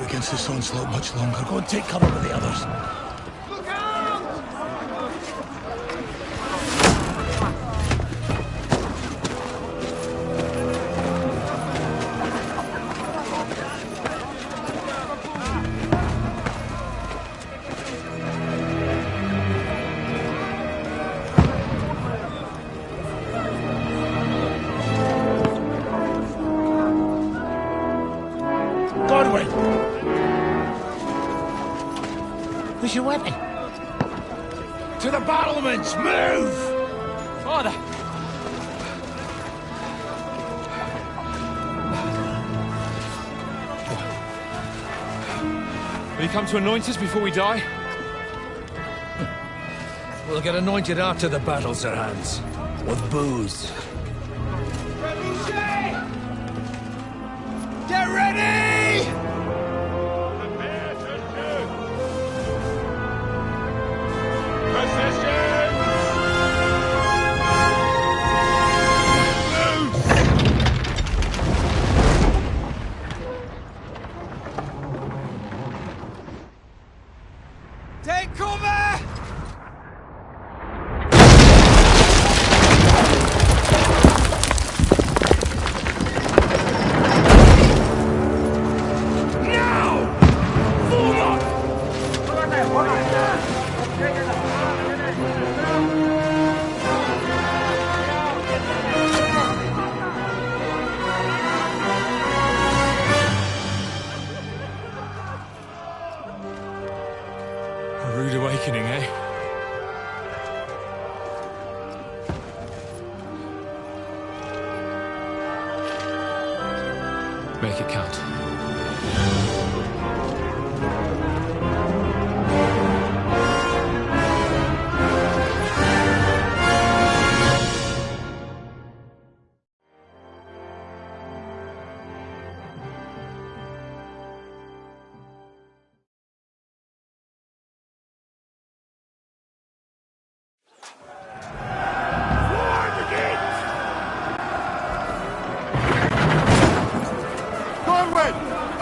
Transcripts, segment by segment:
out against this onslaught much longer. Go and take cover with the others. Where's your weapon? To the battlements! Move! Father! Will you come to anoint us before we die? We'll get anointed after the battles are hands. With booze. Get ready! Take cover! A rude awakening, eh? Make it count.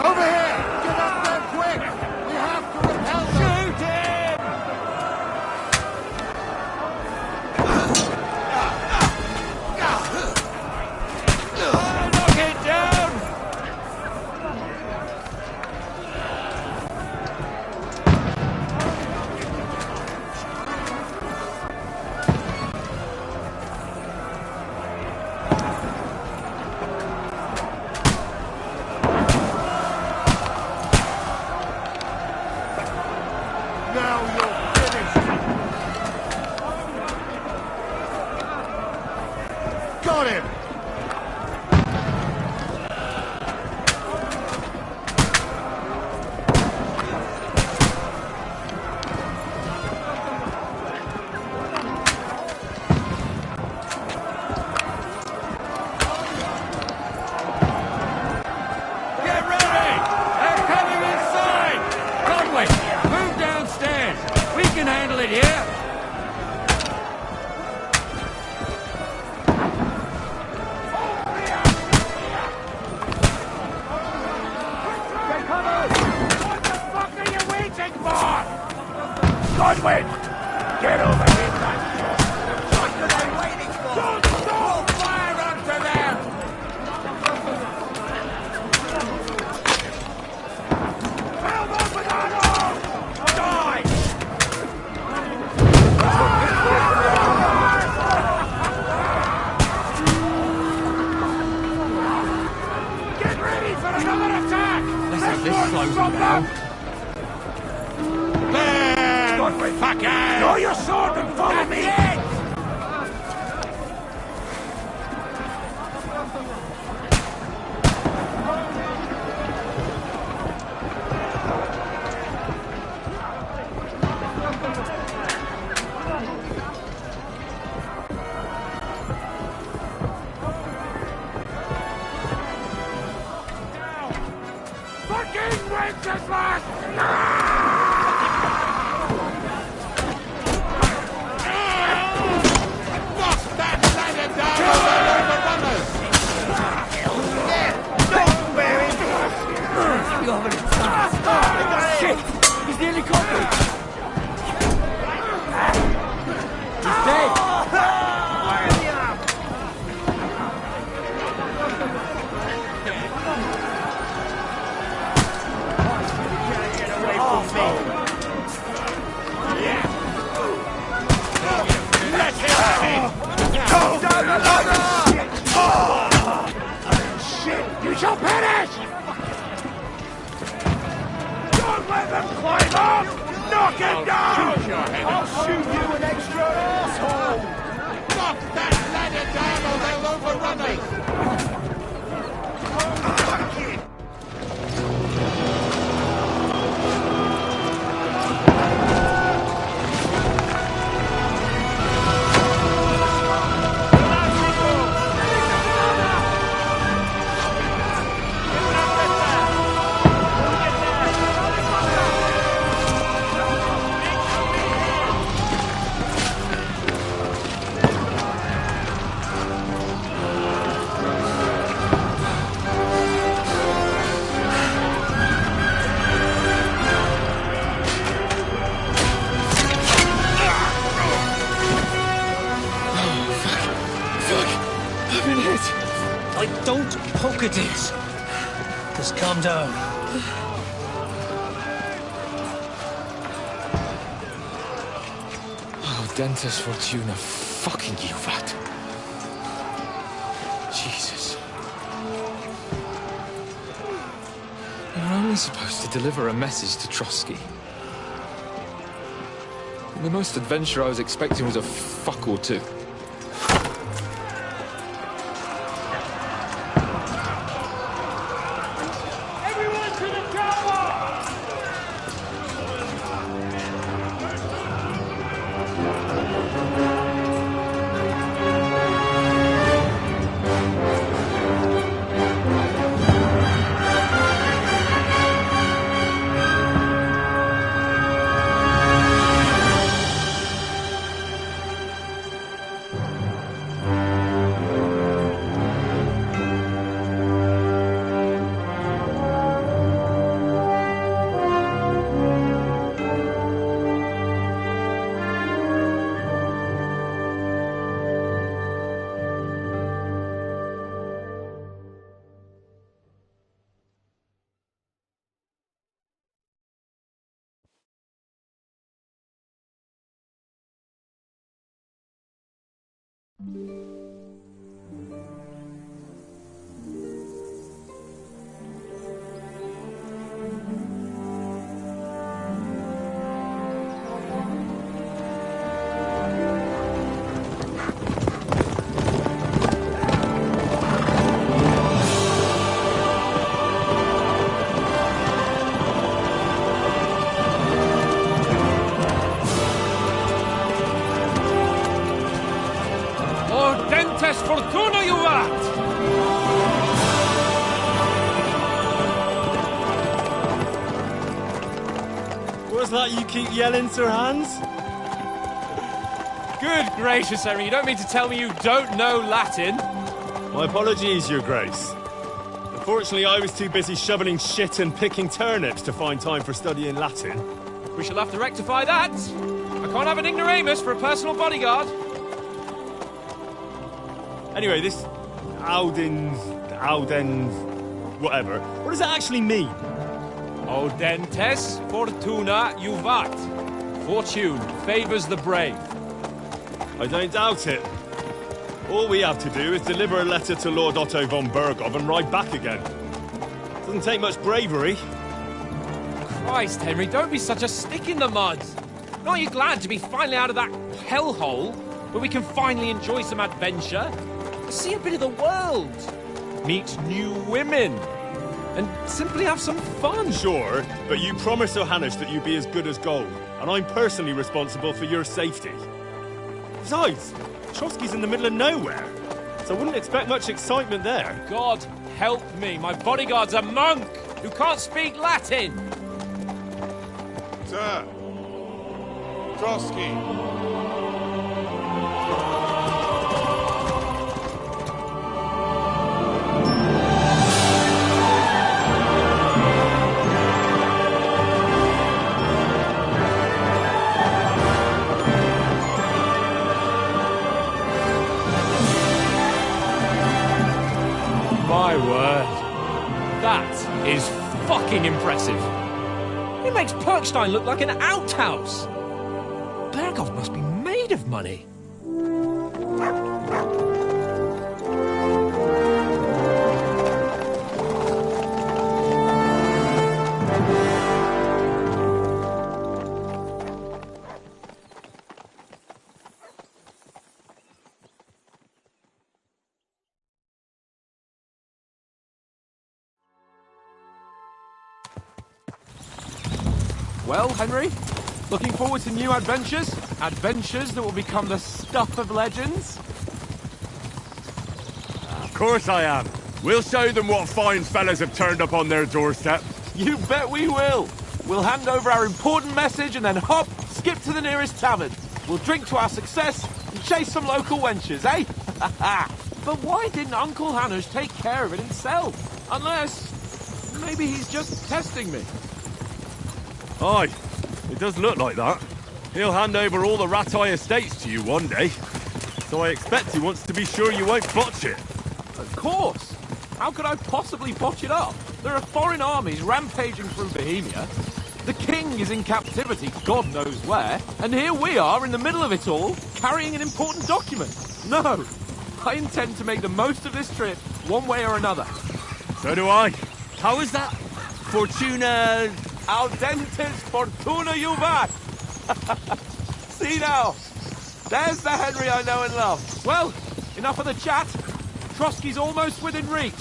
Over here! Get up there quick! We have to repel them! Shoot him! Knock it down! Now you're finished! Got him! Get ready! They're coming inside! Conway, move downstairs! We can handle it here! What the fuck are you waiting for? Godwin! Get over here, man! What are they waiting for? Don't stop! Fire onto them! Help up with our arms! Die! Get ready for another attack! Let's have this slow down. Ben! Godwin, fucker! Draw your sword and follow me! Fucking Wenceslas! Knock that ladder down! Don't bury me! You're having a chance. Shit! He's nearly got me! He's dead! Get away from me! Let him in! Down the ladder! Shit! You shall perish! Don't let them climb up! Knock it down! I'll shoot you an extra asshole! Knock that ladder down or they'll overrun us! Don't poke at it. Just calm down. Oh, Dentes Fortuna, fucking you, vat. Jesus. You're only supposed to deliver a message to Trotsky. The most adventure I was expecting was a fuck or two. Fortuna, you rat! What's that you keep yelling, Sir Hans? Good gracious, Henry, you don't mean to tell me you don't know Latin? My apologies, Your Grace. Unfortunately, I was too busy shoveling shit and picking turnips to find time for studying Latin. We shall have to rectify that. I can't have an ignoramus for a personal bodyguard. Anyway, this Audens, whatever. What does it actually mean? Audentes fortuna juvat. Fortune favours the brave. I don't doubt it. All we have to do is deliver a letter to Lord Otto von Bergov and ride back again. Doesn't take much bravery. Christ, Henry, don't be such a stick in the mud. Aren't you glad to be finally out of that hellhole where we can finally enjoy some adventure? See a bit of the world, meet new women, and simply have some fun. Sure, but you promised Johannes that you'd be as good as gold, and I'm personally responsible for your safety. Besides, Trotsky's in the middle of nowhere, so I wouldn't expect much excitement there. God help me, my bodyguard's a monk who can't speak Latin. Sir, Trotsky. fucking impressive. It makes Perkstein look like an outhouse. Berghoff must be made of money. Well, Henry, looking forward to new adventures? Adventures that will become the stuff of legends? Of course I am. We'll show them what fine fellas have turned up on their doorstep. You bet we will. We'll hand over our important message and then hop, skip to the nearest tavern. We'll drink to our success and chase some local wenches, eh? But why didn't Uncle Hanush take care of it himself? Unless, maybe he's just testing me. Aye, it does look like that. He'll hand over all the Ratai estates to you one day. So I expect he wants to be sure you won't botch it. Of course. How could I possibly botch it up? There are foreign armies rampaging through Bohemia. The king is in captivity, God knows where. And here we are in the middle of it all, carrying an important document. No, I intend to make the most of this trip, one way or another. So do I. How is that? Fortuna... Audentes fortuna juvat! See now, there's the Henry I know and love. Well, enough of the chat. Trotsky's almost within reach.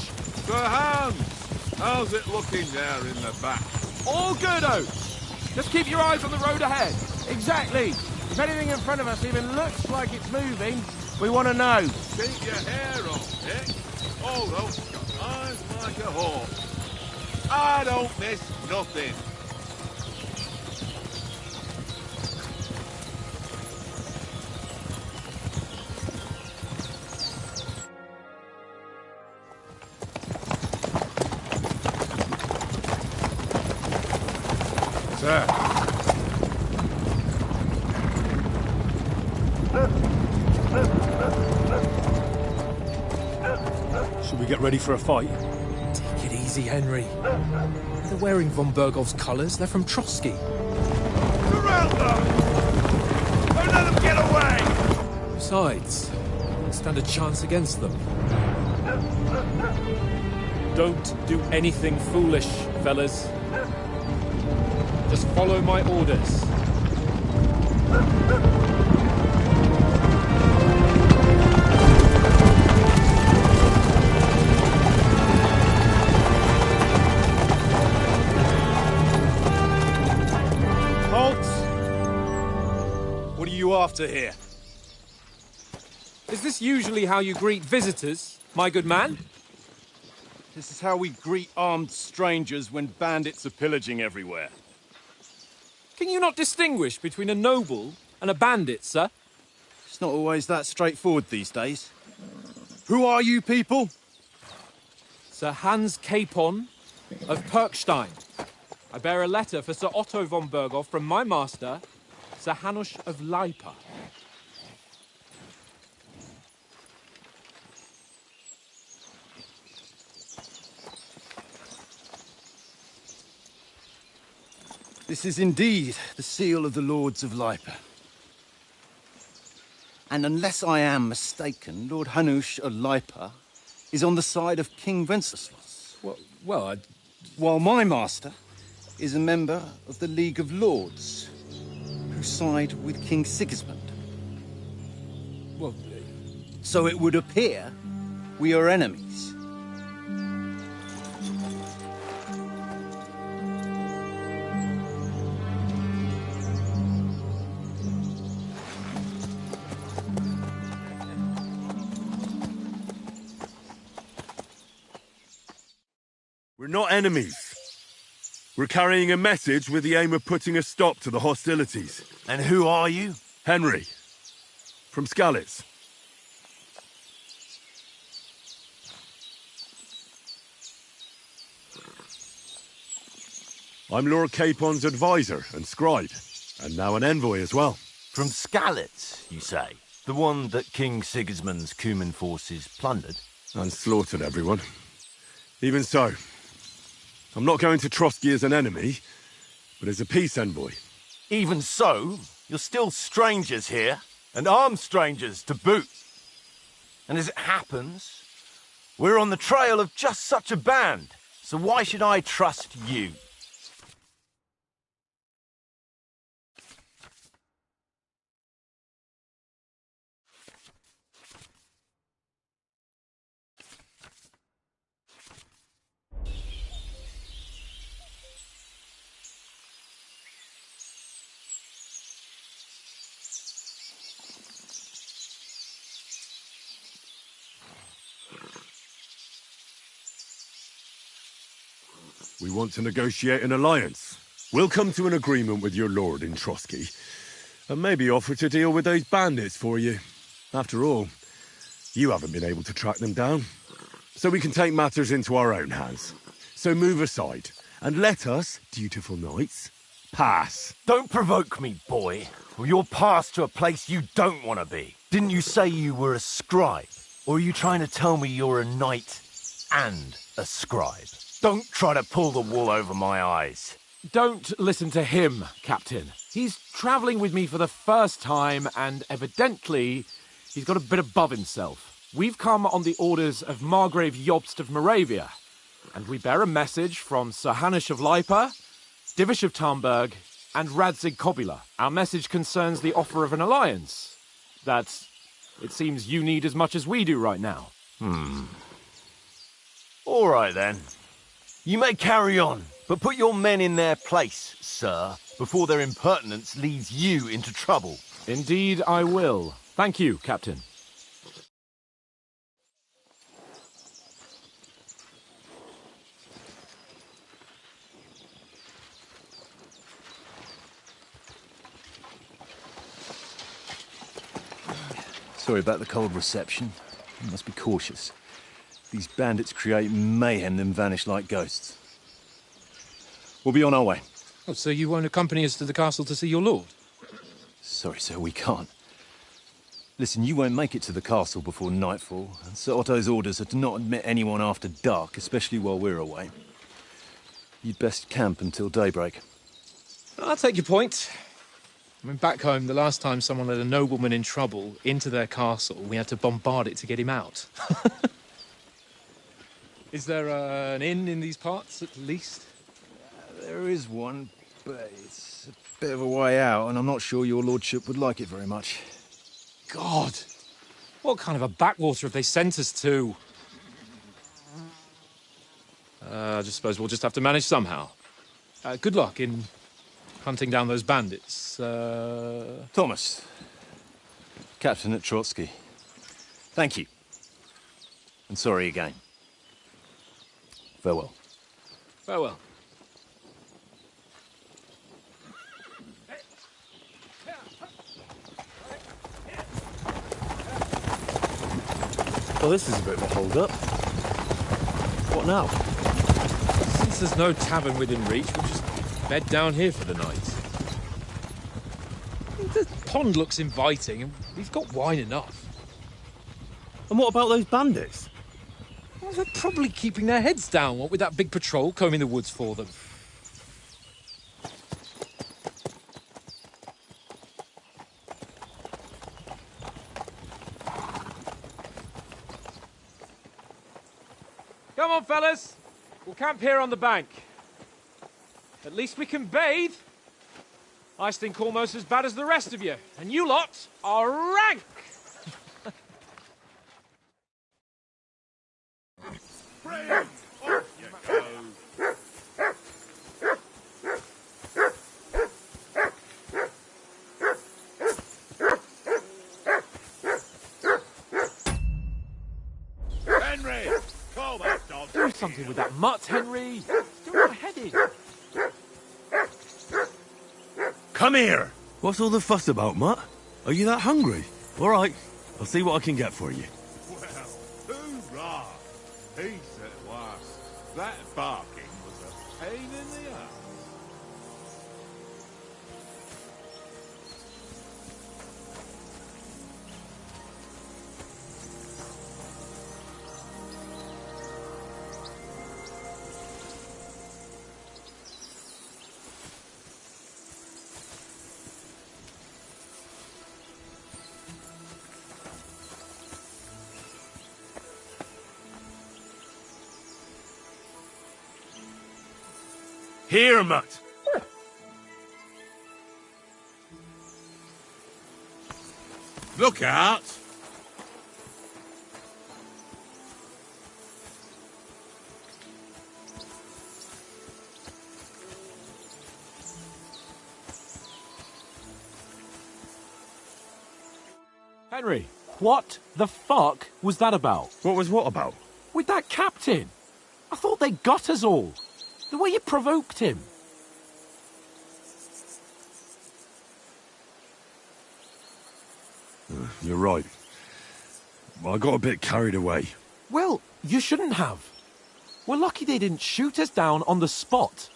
Sir Hans, how's it looking there in the back? All good, Oates. Just keep your eyes on the road ahead. Exactly. If anything in front of us even looks like it's moving, we want to know. Keep your hair on, Dick. Although, got eyes like a hawk. I don't miss nothing. Sir. Should we get ready for a fight? Take it easy, Henry. They're wearing von Berghoff's colours. They're from Trotsky. Surround them! Don't let them get away! Besides, don't stand a chance against them. Don't do anything foolish, fellas. Just follow my orders. Halt! What are you after here? Is this usually how you greet visitors, my good man? This is how we greet armed strangers when bandits are pillaging everywhere. Can you not distinguish between a noble and a bandit, sir? It's not always that straightforward these days. Who are you people? Sir Hans Capon of Perkstein. I bear a letter for Sir Otto von Berghoff from my master, Sir Hanush of Lipa. This is indeed the seal of the Lords of Lipa. And unless I am mistaken, Lord Hanush of Lipa is on the side of King Wenceslas. While my master is a member of the League of Lords, who side with King Sigismund. So it would appear we are enemies. We're not enemies. We're carrying a message with the aim of putting a stop to the hostilities. And who are you? Henry, from Skalitz. I'm Lord Capon's advisor and scribe, and now an envoy as well. From Skalitz, you say? The one that King Sigismund's Cuman forces plundered? And slaughtered everyone. Even so, I'm not going to Trotsky as an enemy, but as a peace envoy. Even so, you're still strangers here, and armed strangers to boot. And as it happens, we're on the trail of just such a band, so why should I trust you? We want to negotiate an alliance. We'll come to an agreement with your lord in Trotsky, and maybe offer to deal with those bandits for you. After all, you haven't been able to track them down. So we can take matters into our own hands. So move aside, and let us, dutiful knights, pass. Don't provoke me, boy, or you'll pass to a place you don't want to be. Didn't you say you were a scribe? Or are you trying to tell me you're a knight and a scribe? Don't try to pull the wool over my eyes. Don't listen to him, Captain. He's travelling with me for the first time, and evidently he's got a bit above himself. We've come on the orders of Margrave Jobst of Moravia, and we bear a message from Sir Hanush of Lipa, Divish of Tarnberg, and Radzig Kobula. Our message concerns the offer of an alliance that it seems you need as much as we do right now. All right, then. You may carry on, but put your men in their place, sir, before their impertinence leads you into trouble. Indeed, I will. Thank you, Captain. Sorry about the cold reception. You must be cautious. These bandits create mayhem, then vanish like ghosts. We'll be on our way. Oh, so you won't accompany us to the castle to see your lord? Sorry, sir, we can't. Listen, you won't make it to the castle before nightfall, and Sir Otto's orders are to not admit anyone after dark, especially while we're away. You'd best camp until daybreak. I'll take your point. I mean, back home, the last time someone let a nobleman in trouble into their castle, we had to bombard it to get him out. Is there an inn in these parts, at least? There is one, but it's a bit of a way out, and I'm not sure your lordship would like it very much. God! What kind of a backwater have they sent us to? I just suppose we'll just have to manage somehow. Good luck in hunting down those bandits. Thomas, Captain at Trotsky. Thank you. And sorry again. Farewell. Farewell. Well, this is a bit of a hold-up. What now? Since there's no tavern within reach, we'll just bed down here for the night. The pond looks inviting, and we've got wine enough. And what about those bandits? Well, they're probably keeping their heads down, what with that big patrol combing the woods for them. Come on, fellas. We'll camp here on the bank. At least we can bathe. I stink almost as bad as the rest of you, and you lot are rank! Henry! Call that dog! Do something with that mutt, Henry. Still not headed. Come here! What's all the fuss about, Mutt? Are you that hungry? All right, I'll see what I can get for you. Well, hoorah! Peace at last. That barking was a pain in the ass. Here, Mutt. Look out! Henry, what the fuck was that about? What was what about? With that captain? I thought they got us all. The way you provoked him. You're right. I got a bit carried away. Well, you shouldn't have. We're lucky they didn't shoot us down on the spot.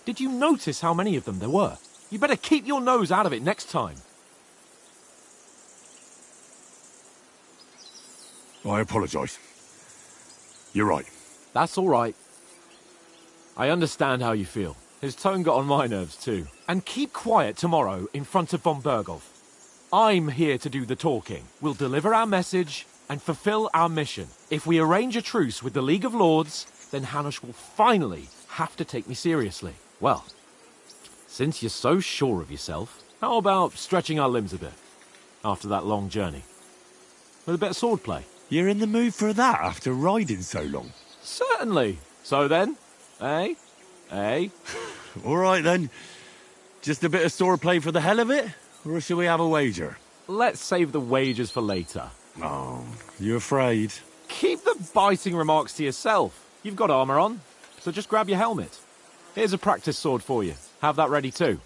Did you notice how many of them there were? You better keep your nose out of it next time. I apologise. You're right. That's all right. I understand how you feel. His tone got on my nerves too. And keep quiet tomorrow in front of von Berghoff. I'm here to do the talking. We'll deliver our message and fulfill our mission. If we arrange a truce with the League of Lords, then Hanush will finally have to take me seriously. Well, since you're so sure of yourself, how about stretching our limbs a bit after that long journey? With a bit of swordplay. You're in the mood for that after riding so long? Certainly. So then, eh? Eh? All right then. Just a bit of swordplay for the hell of it? Or shall we have a wager? Let's save the wagers for later. Oh, you afraid? Keep the biting remarks to yourself. You've got armor on, so just grab your helmet. Here's a practice sword for you. Have that ready too.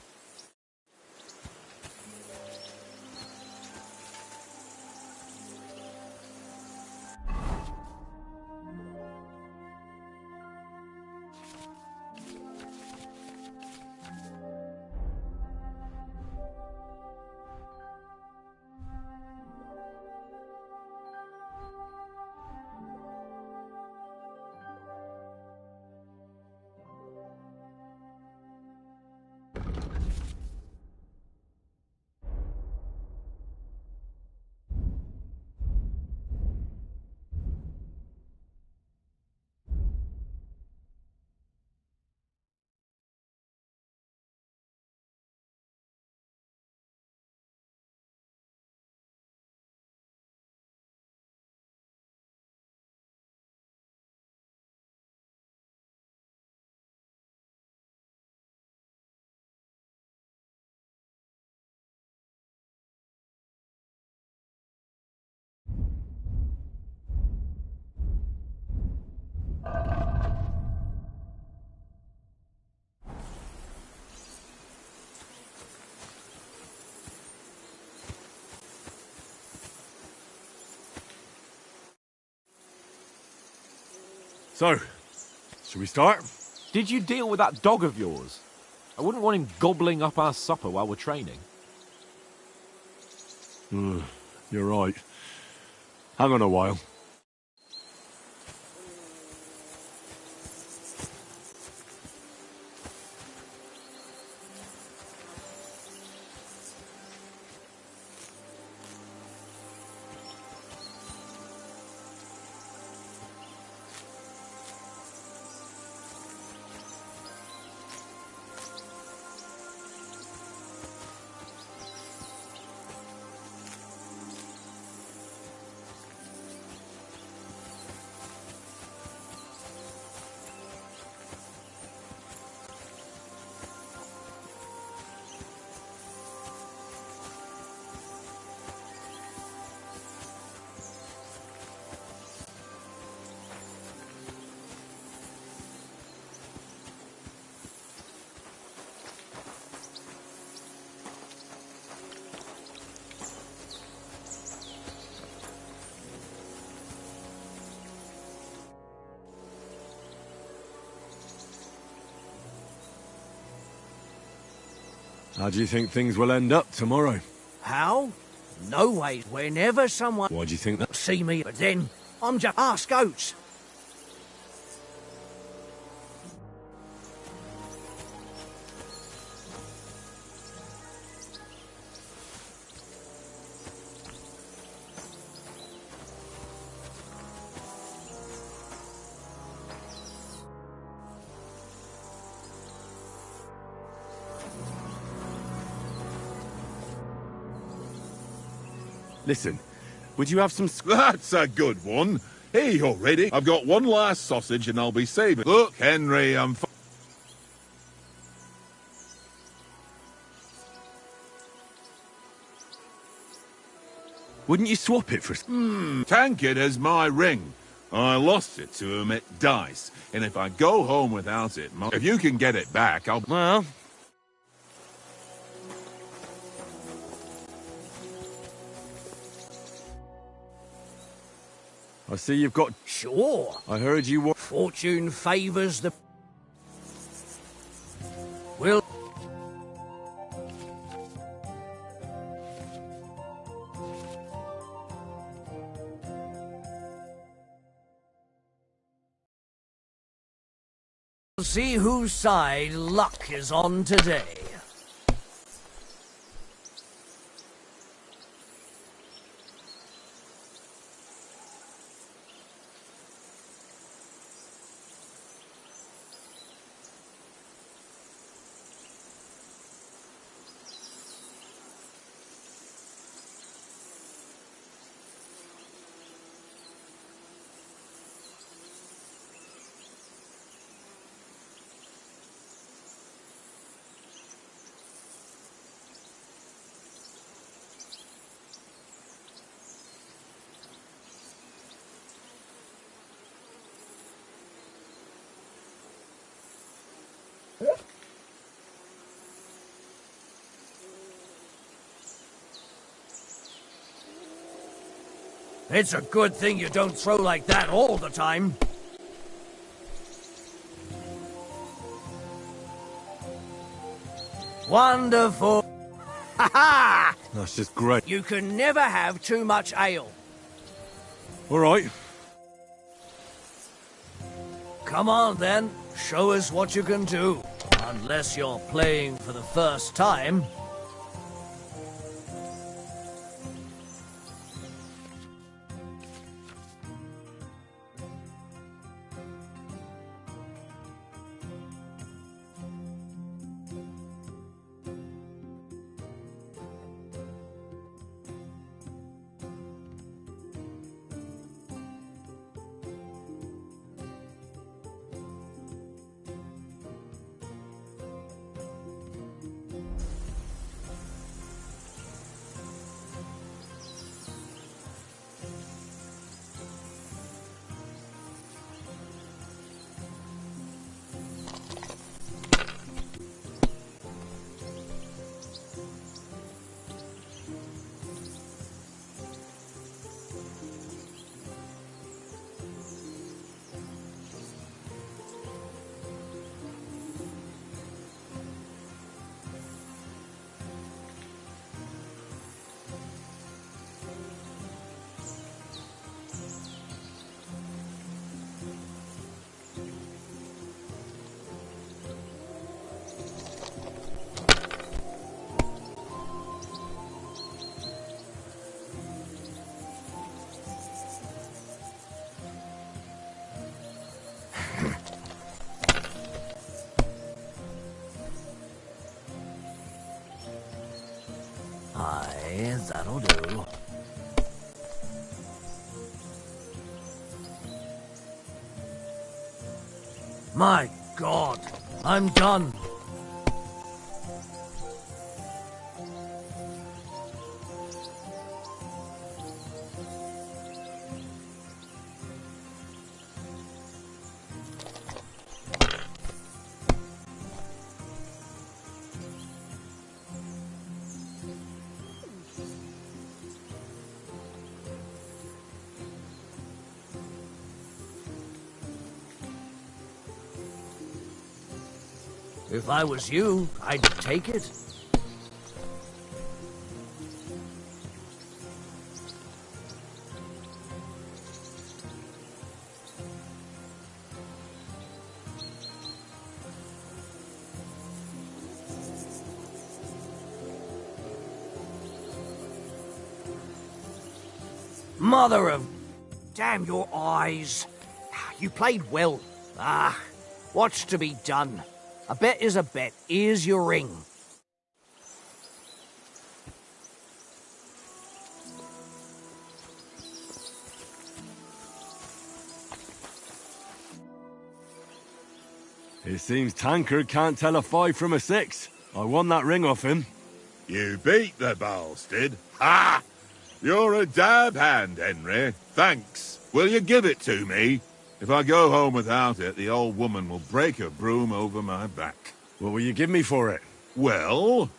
So, shall we start? Did you deal with that dog of yours? I wouldn't want him gobbling up our supper while we're training. You're right. Hang on a while. How do you think things will end up tomorrow? How? No way. Whenever someone Why do you think that? see me, but then I'm just ask Oates. Listen, would you have some... That's a good one. Hey, already. I've got one last sausage and I'll be saving. Look, Henry, I'm... Wouldn't you swap it for... Tankard has my ring. I lost it to him at dice, and if I go home without it, if you can get it back, I'll... Well... I see you've got... Sure. I heard you want... Fortune favours the... Will... See whose side luck is on today. It's a good thing you don't throw like that all the time. Wonderful. Ha ha! That's just great. You can never have too much ale. All right. Come on then, show us what you can do. Unless you're playing for the first time. Aye, that'll do. My God, I'm done. If I was you, I'd take it. Mother of... Damn your eyes. You played well. Ah, what's to be done? A bet is a bet. Here's your ring. It seems Tankard can't tell a 5 from a 6. I won that ring off him. You beat the bastard. Ha! You're a dab hand, Henry. Thanks. Will you give it to me? If I go home without it, the old woman will break her broom over my back. What will you give me for it? Well,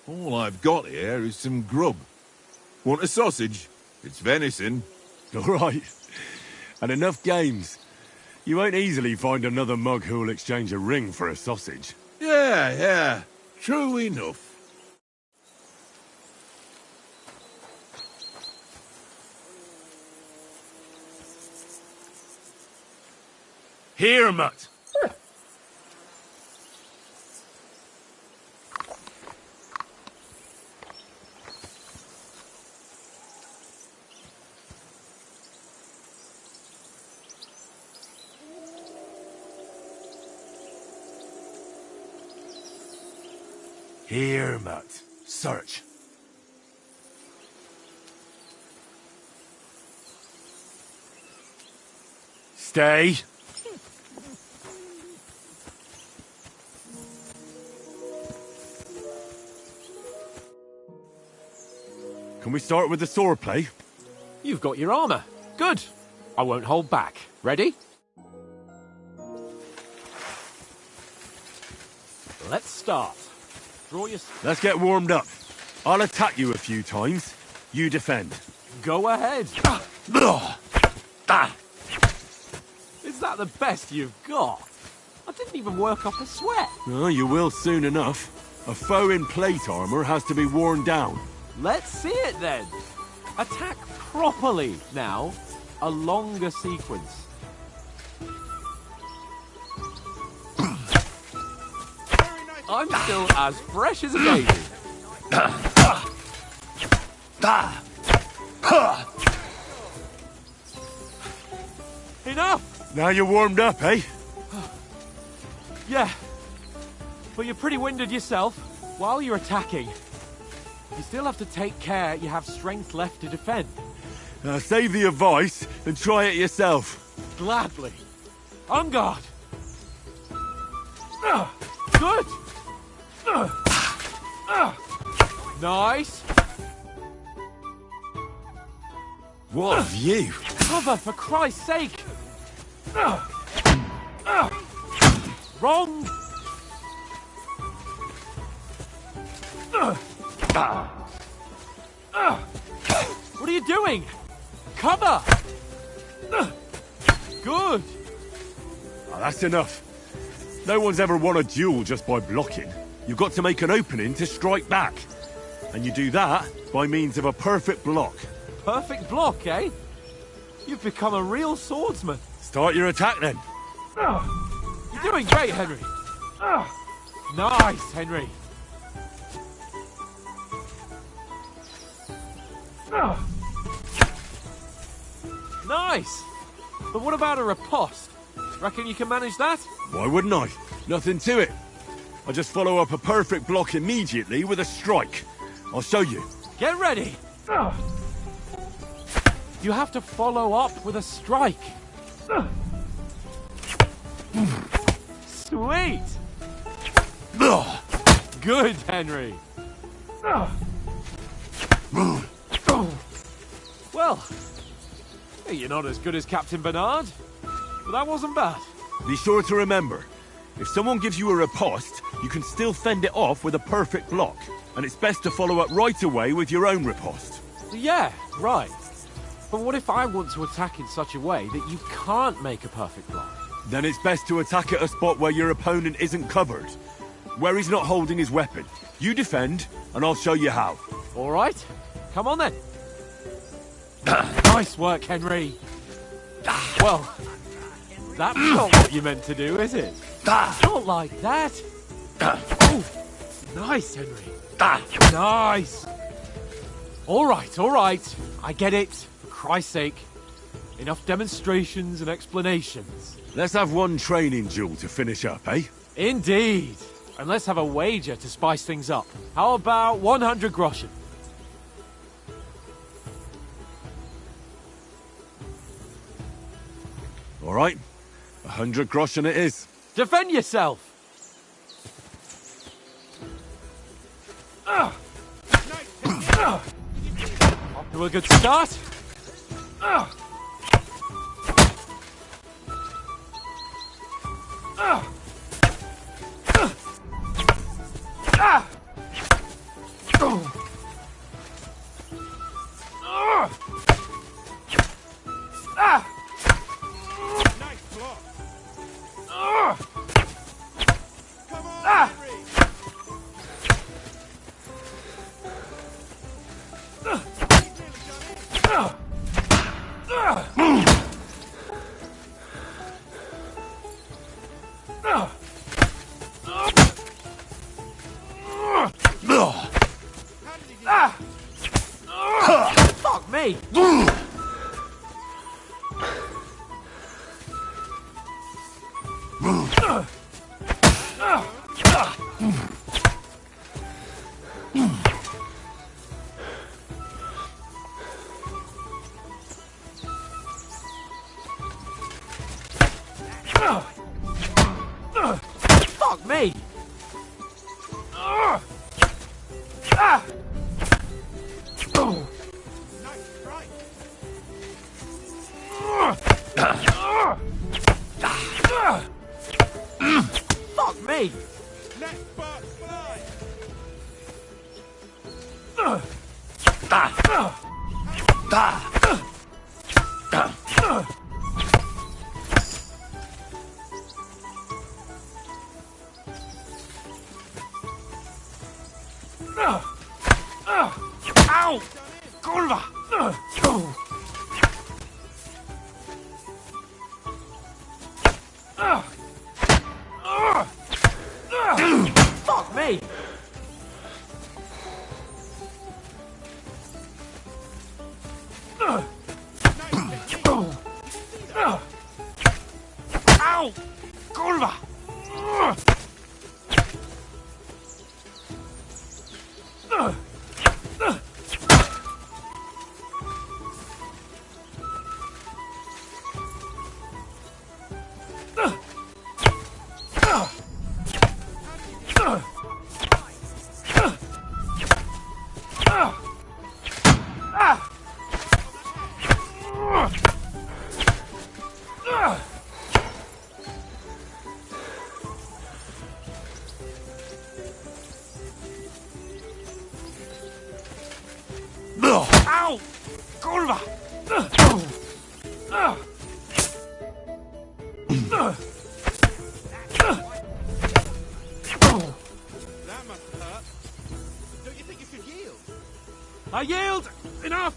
all I've got here is some grub. Want a sausage? It's venison. All right. And enough games. You won't easily find another mug who'll exchange a ring for a sausage. Yeah. True enough. Here, mutt. Here, mutt. Search. Stay. Can we start with the swordplay? You've got your armor. Good. I won't hold back. Ready? Let's start. Draw your... Let's get warmed up. I'll attack you a few times. You defend. Go ahead. Is that the best you've got? I didn't even work up a sweat. Oh, you will soon enough. A foe in plate armor has to be worn down. Let's see it then. Attack properly now. A longer sequence. I'm still as fresh as a daisy. Enough! Now you're warmed up, eh? Yeah. But you're pretty winded yourself. While you're attacking, you still have to take care you have strength left to defend. Save the advice and try it yourself. Gladly. On guard. Good. Nice. What a view! Cover, for Christ's sake. Wrong. What are you doing? Cover. Good. Oh, that's enough. No one's ever won a duel just by blocking. You've got to make an opening to strike back. And you do that by means of a perfect block. Perfect block, eh? You've become a real swordsman. Start your attack then. You're doing great, Henry. Nice, Henry. Nice. But what about a riposte? Reckon you can manage that? Why wouldn't I? Nothing to it. I just follow up a perfect block immediately with a strike. I'll show you. Get ready. You have to follow up with a strike. Sweet. Good, Henry. Well, you're not as good as Captain Bernard, but that wasn't bad. Be sure to remember, if someone gives you a riposte, you can still fend it off with a perfect block. And it's best to follow up right away with your own riposte. Yeah, right. But what if I want to attack in such a way that you can't make a perfect block? Then it's best to attack at a spot where your opponent isn't covered. Where he's not holding his weapon. You defend, and I'll show you how. All right. Come on then. Nice work, Henry. Well, that's not what you meant to do, is it? Not like that. Oh, nice, Henry. Nice. All right. I get it. For Christ's sake. Enough demonstrations and explanations. Let's have one training duel to finish up, eh? Indeed. And let's have a wager to spice things up. How about 100 groschen? All right. 100 groschen it is. Defend yourself! Off to a good start. Fuck me! Fuck me! Fuck me! Ow! Kurwa! Fuck me! Ow! Kurwa! Ow! Kurwa! That must hurt. Don't you think you should yield? I yield! Enough!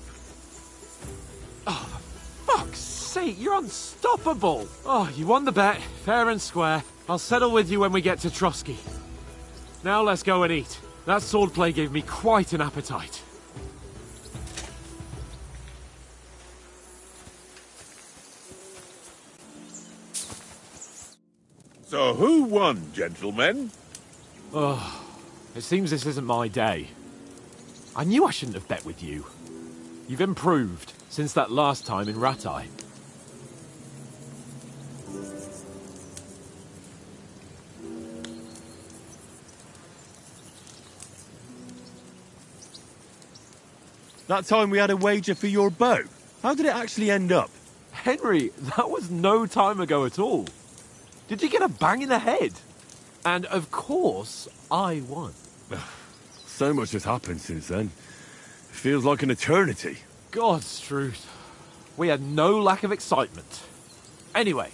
Oh, for fuck's sake, you're unstoppable! Oh, you won the bet, fair and square. I'll settle with you when we get to Trotsky. Now let's go and eat. That swordplay gave me quite an appetite. So who won, gentlemen? Oh, it seems this isn't my day. I knew I shouldn't have bet with you. You've improved since that last time in Ratai. That time we had a wager for your bow. How did it actually end up? Henry, that was no time ago at all. Did you get a bang in the head? And of course, I won. So much has happened since then. It feels like an eternity. God's truth. We had no lack of excitement. Anyway,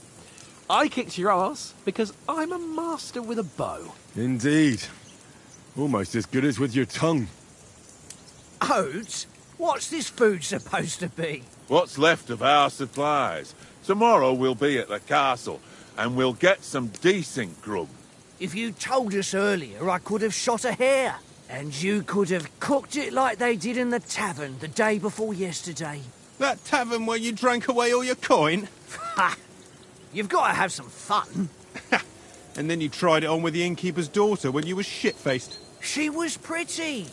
I kicked your ass because I'm a master with a bow. Indeed. Almost as good as with your tongue. Oates, what's this food supposed to be? What's left of our supplies? Tomorrow we'll be at the castle, and we'll get some decent grub. If you told us earlier, I could have shot a hare. And you could have cooked it like they did in the tavern the day before yesterday. That tavern where you drank away all your coin? Ha! You've got to have some fun. And then you tried it on with the innkeeper's daughter when you were shit-faced. She was pretty.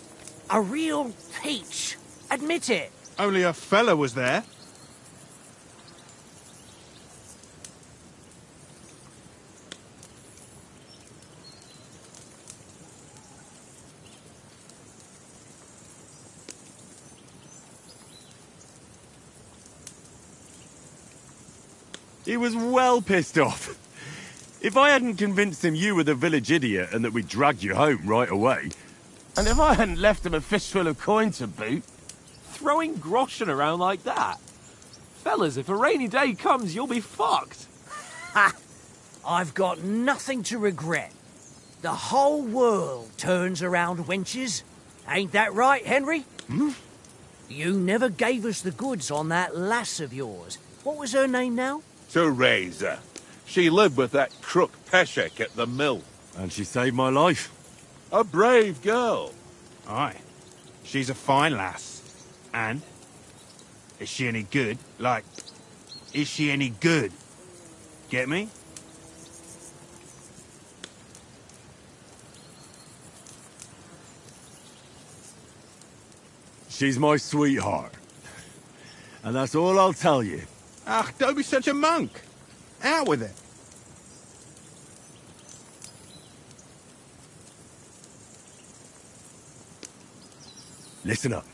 A real peach. Admit it. Only a fella was there. He was well pissed off. If I hadn't convinced him you were the village idiot and that we'd drag you home right away... And if I hadn't left him a fistful of coin to boot... Throwing groschen around like that? Fellas, if a rainy day comes, you'll be fucked. Ha! I've got nothing to regret. The whole world turns around wenches. Ain't that right, Henry? Hmm? You never gave us the goods on that lass of yours. What was her name now? Teresa. She lived with that crook Peshek at the mill. And she saved my life. A brave girl. Aye. She's a fine lass. And? Is she any good? Like, is she any good? Get me? She's my sweetheart. And that's all I'll tell you. Ach, don't be such a monk. Out with it. Listen up.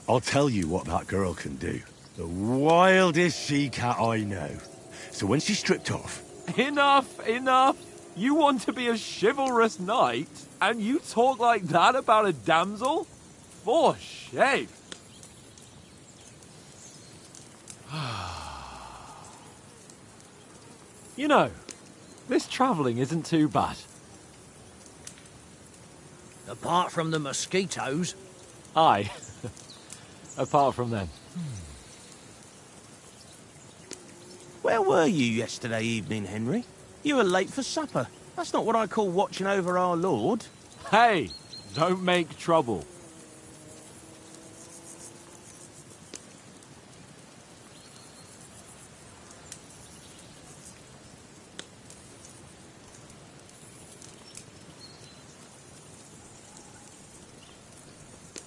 I'll tell you what that girl can do. The wildest she-cat I know. So when she's stripped off... Enough, enough. You want to be a chivalrous knight, and you talk like that about a damsel? For shame. You know, this travelling isn't too bad. Apart from the mosquitoes. Aye. Apart from them. Where were you yesterday evening, Henry? You were late for supper. That's not what I call watching over our Lord. Hey, don't make trouble.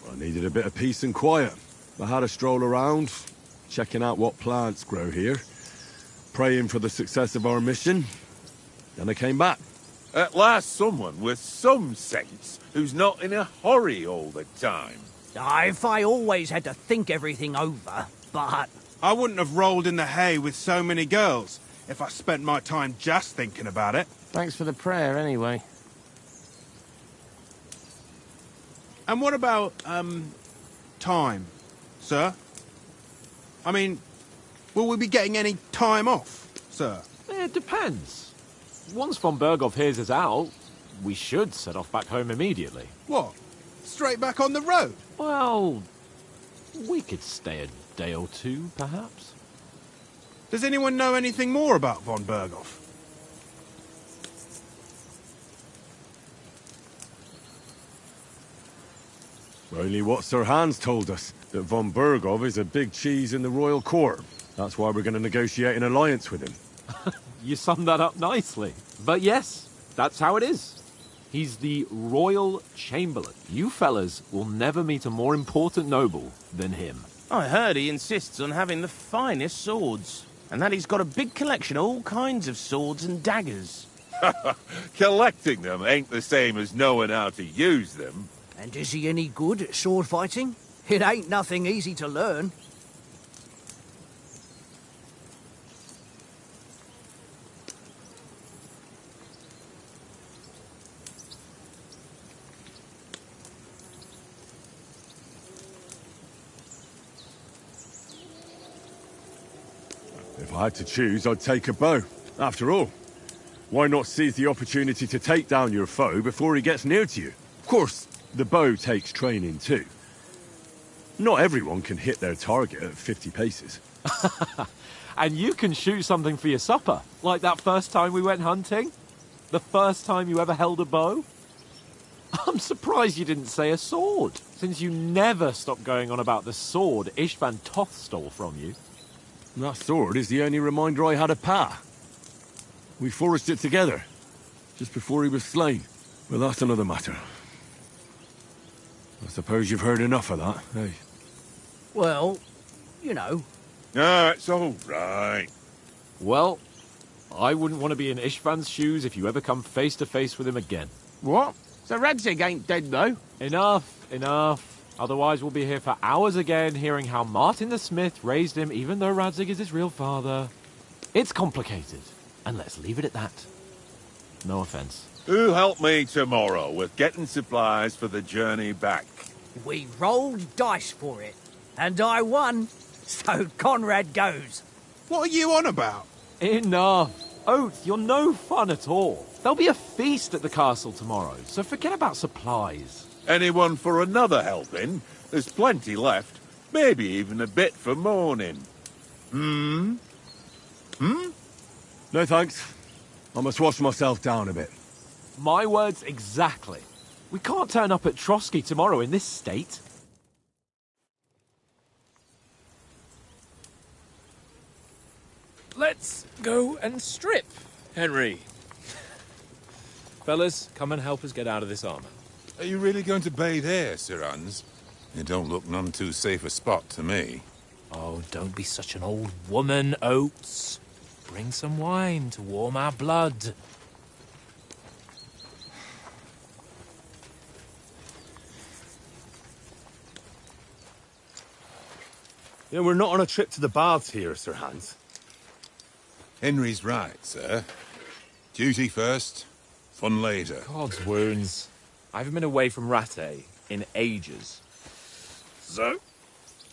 I needed a bit of peace and quiet. I had a stroll around, checking out what plants grow here, praying for the success of our mission. Then I came back. At last someone with some sense who's not in a hurry all the time. If I always had to think everything over, but... I wouldn't have rolled in the hay with so many girls if I spent my time just thinking about it. Thanks for the prayer, anyway. And what about, time, sir? I mean, will we be getting any time off, sir? It depends. Once von Berghoff hears us out, we should set off back home immediately. What? Straight back on the road? Well, we could stay a day or two, perhaps. Does anyone know anything more about von Berghoff? Only what Sir Hans told us, that von Berghoff is a big cheese in the royal court. That's why we're going to negotiate an alliance with him. You summed that up nicely. But yes, that's how it is. He's the Royal Chamberlain. You fellas will never meet a more important noble than him. I heard he insists on having the finest swords, and that he's got a big collection of all kinds of swords and daggers. Collecting them ain't the same as knowing how to use them. And is he any good at sword fighting? It ain't nothing easy to learn. If I had to choose, I'd take a bow. After all, why not seize the opportunity to take down your foe before he gets near to you? Of course, the bow takes training too. Not everyone can hit their target at 50 paces. And you can shoot something for your supper, like that first time we went hunting? The first time you ever held a bow? I'm surprised you didn't say a sword, since you never stopped going on about the sword Ishvan Toth stole from you. That sword is the only reminder I had of Pa. We forged it together, just before he was slain. But that's another matter. I suppose you've heard enough of that, eh? Well, you know. No, it's all right. Well, I wouldn't want to be in Ishvan's shoes if you ever come face to face with him again. What? So Radzig ain't dead, though? Enough, enough. Otherwise we'll be here for hours again hearing how Martin the Smith raised him even though Radzig is his real father. It's complicated, and let's leave it at that. No offense. Who'll help me tomorrow with getting supplies for the journey back? We rolled dice for it, and I won. So Conrad goes. What are you on about? Enough. Oath, you're no fun at all. There'll be a feast at the castle tomorrow, so forget about supplies. Anyone for another helping? There's plenty left. Maybe even a bit for morning. No thanks. I must wash myself down a bit. My words exactly. We can't turn up at Trotsky tomorrow in this state. Let's go and strip, Henry. Fellas, come and help us get out of this armor. Are you really going to bathe here, Sir Hans? It don't look none too safe a spot to me. Oh, don't be such an old woman, Oates. Bring some wine to warm our blood. Yeah, we're not on a trip to the baths here, Sir Hans. Henry's right, sir. Duty first, fun later. God's wounds. I haven't been away from Rattay in ages. So,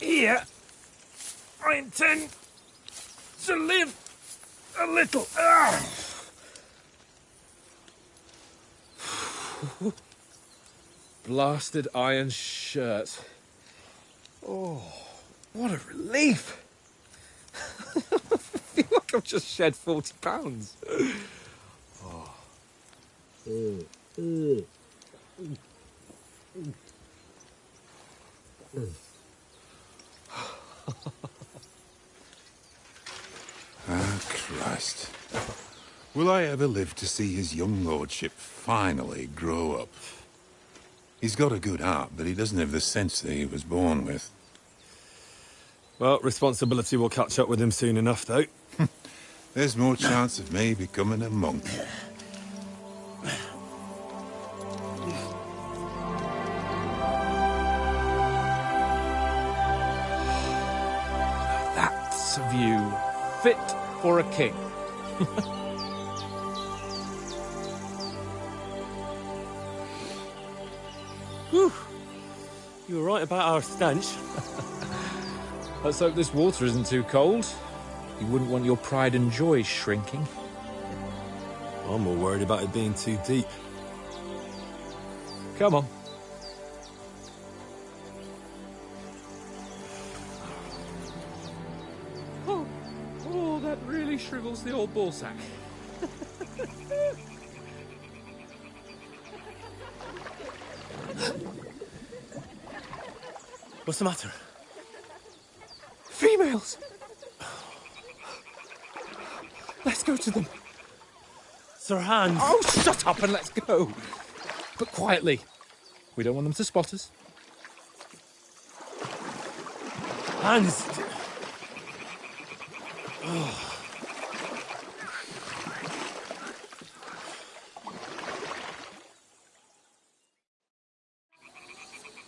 here, I intend to live a little. Blasted iron shirt. Oh, what a relief. I feel like I've just shed 40 pounds. Ah, Christ. Will I ever live to see his young lordship finally grow up? He's got a good heart, but he doesn't have the sense that he was born with. Well, responsibility will catch up with him soon enough, though. There's more chance of me becoming a monk. That's a view fit for a king. Whew. You were right about our stench. Let's hope this water isn't too cold. You wouldn't want your pride and joy shrinking. I'm more worried about it being too deep. Come on. Oh, that really shrivels the old ballsack. What's the matter? Females! Let's go to them. Sir Hans! Oh, shut up and let's go. But quietly. We don't want them to spot us. Hans!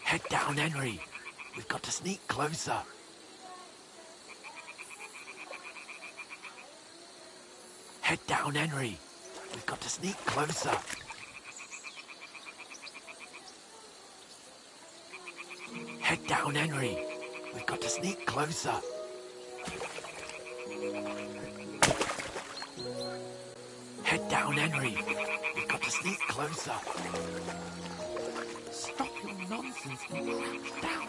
Head down, Henry. We've got to sneak closer. Head down, Henry. We've got to sneak closer. Head down, Henry. We've got to sneak closer. Head down, Henry. We've got to sneak closer. Stop your nonsense and crouch down.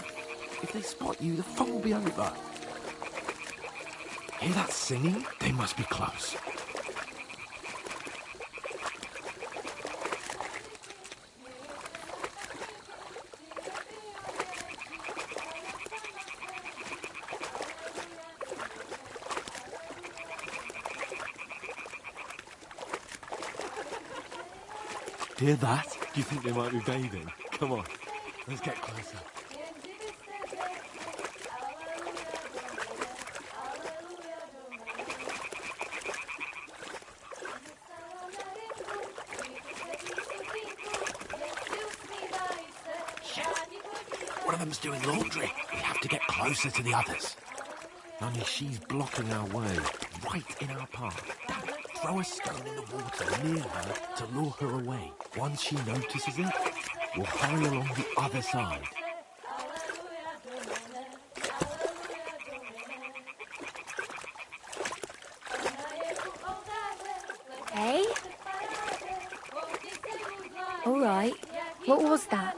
If they spot you, the fun will be over. Hear that singing? They must be close. Hear that? Do you think they might be bathing? Come on, let's get closer. One of them's doing laundry. We have to get closer to the others. Only she's blocking our way. right in our path. Dad, throw a stone in the water near her to lure her away. Once she notices it, we'll hurry along the other side. Hey? All right. What was that?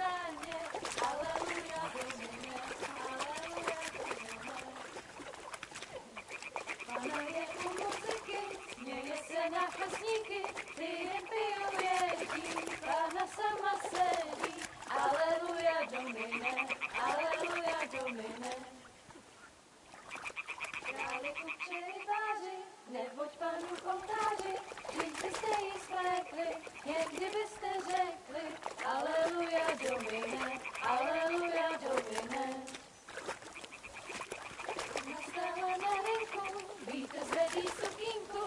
Neboť Panu v oltáři, když byste jí slékli, jen kdybyste řekli, Aleluja Domine, Aleluja Domine. Nastala na rynku, vítr zvedí sukínku,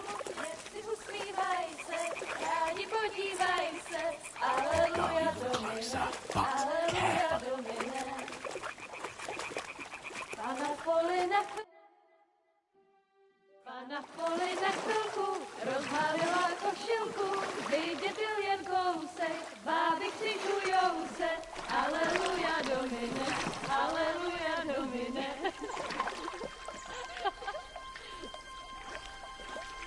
si usmívaj se, rádi podívaj se, Aleluja Domine, Aleluja Domine. Pana v poli na Pana v poli na chvilku rozhalila košilku, vydětil jen kousek, báby křižujou se, Aleluja Domine, Aleluja Domine.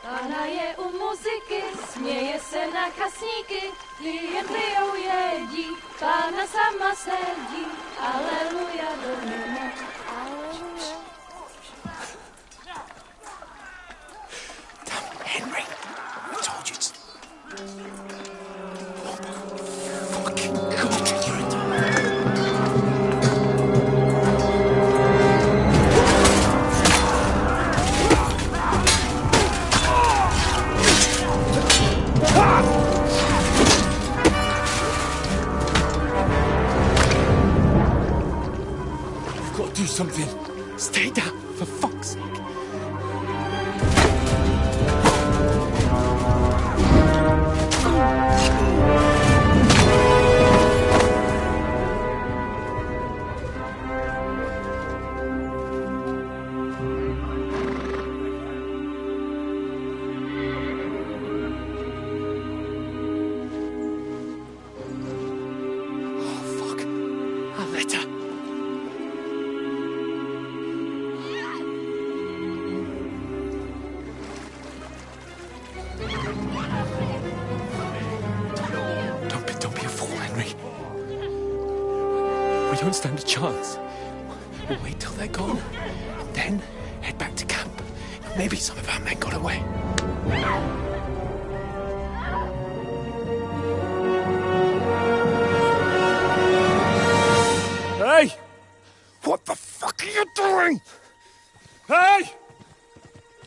Pana je u muziky, směje se na kasníky, klienty jen jedí, Pána sama sedí, Aleluja Domine, Aleluja. Henry, I told you it's... Fucking God, you're a You've got to do something. Stay down, for fuck's sake. We don't stand a chance. We'll wait till they're gone, then head back to camp. Maybe some of our men got away. Hey! What the fuck are you doing? Hey!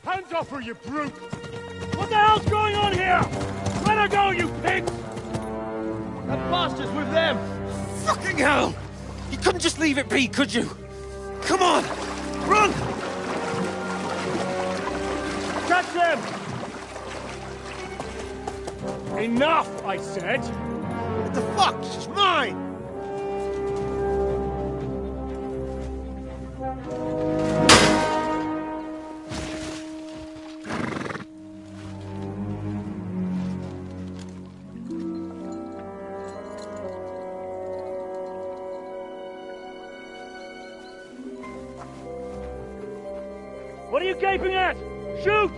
Hands off her, you brute! What the hell's going on here? Let her go, you pigs! That bastard's with them! Fucking hell! You couldn't just leave it be, could you? Come on! Run! Catch them! Enough, I said! What the fuck? She's mine! What are you gaping at? Shoot!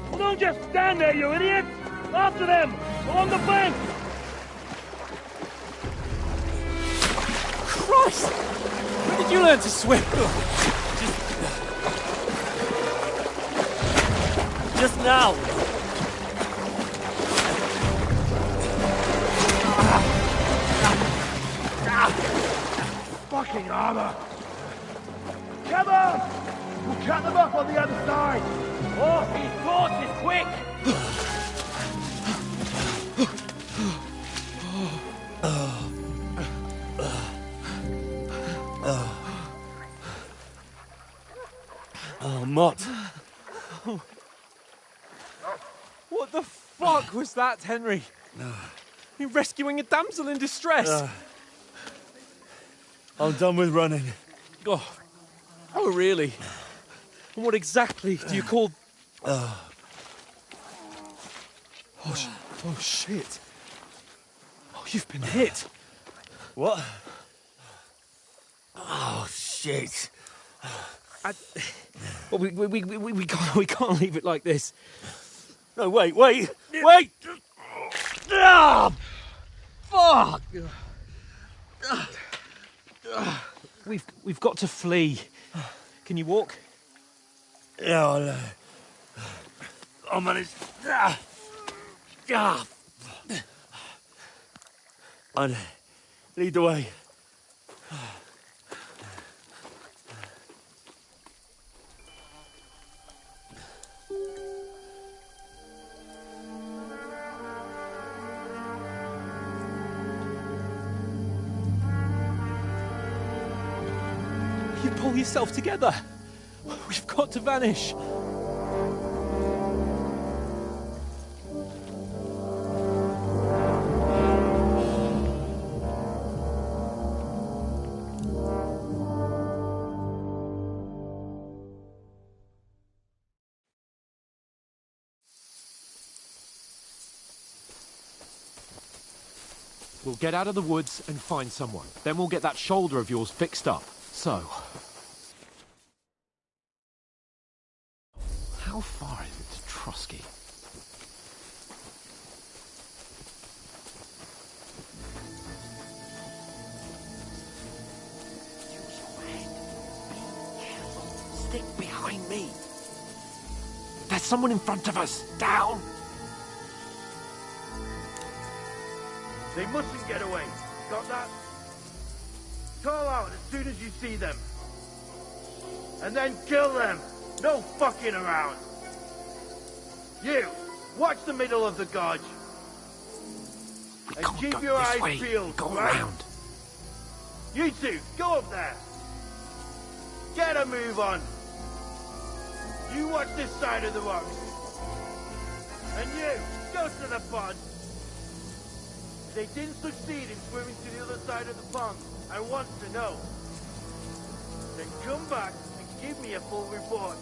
Well, don't just stand there, you idiot! After them! Along the bank! Christ! When did you learn to swim? Just now! Fucking armor! Come on! We'll cut them up on the other side! Oh, these horses, quick! Oh, Mott. What the fuck was that, Henry? You're rescuing a damsel in distress. I'm done with running. Oh, really? And what exactly do you call... Oh, shit. Oh, you've been hit. What? Oh, shit. Well, we can't leave it like this. No, wait! Ah! Fuck! We've got to flee. Can you walk? Yeah, I'll manage. I'd lead the way. You pull yourself together. We've got to vanish. We'll get out of the woods and find someone. Then we'll get that shoulder of yours fixed up. So... how far is it to Trosky? Stick behind me. There's someone in front of us! Down! They mustn't get away. Got that? Call out as soon as you see them. And then kill them. No fucking around. You, watch the middle of the gorge. And keep your eyes peeled. Go right? around. You two, go up there. Get a move on. You watch this side of the rocks. And you, go to the pond. If they didn't succeed in swimming to the other side of the pond, I want to know. Then come back and give me a full report.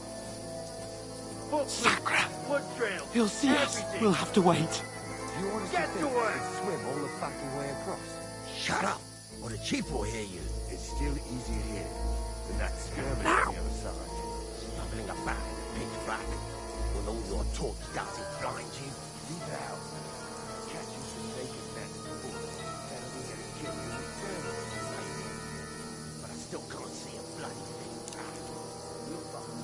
Sacra! Blood trail. He'll see us. Everything. We'll have to wait. You want Get to work. Swim all the fucking way across. Shut up, or the chief will hear you. It's still easier here than that skirmish Now. on the other side. Smuggling about in the pitch black. When all your talk does is blind you. Leave the house. Catch you some naked men in the woods. Tell me how to kill you in return. But I still can't see a bloody thing. We'll find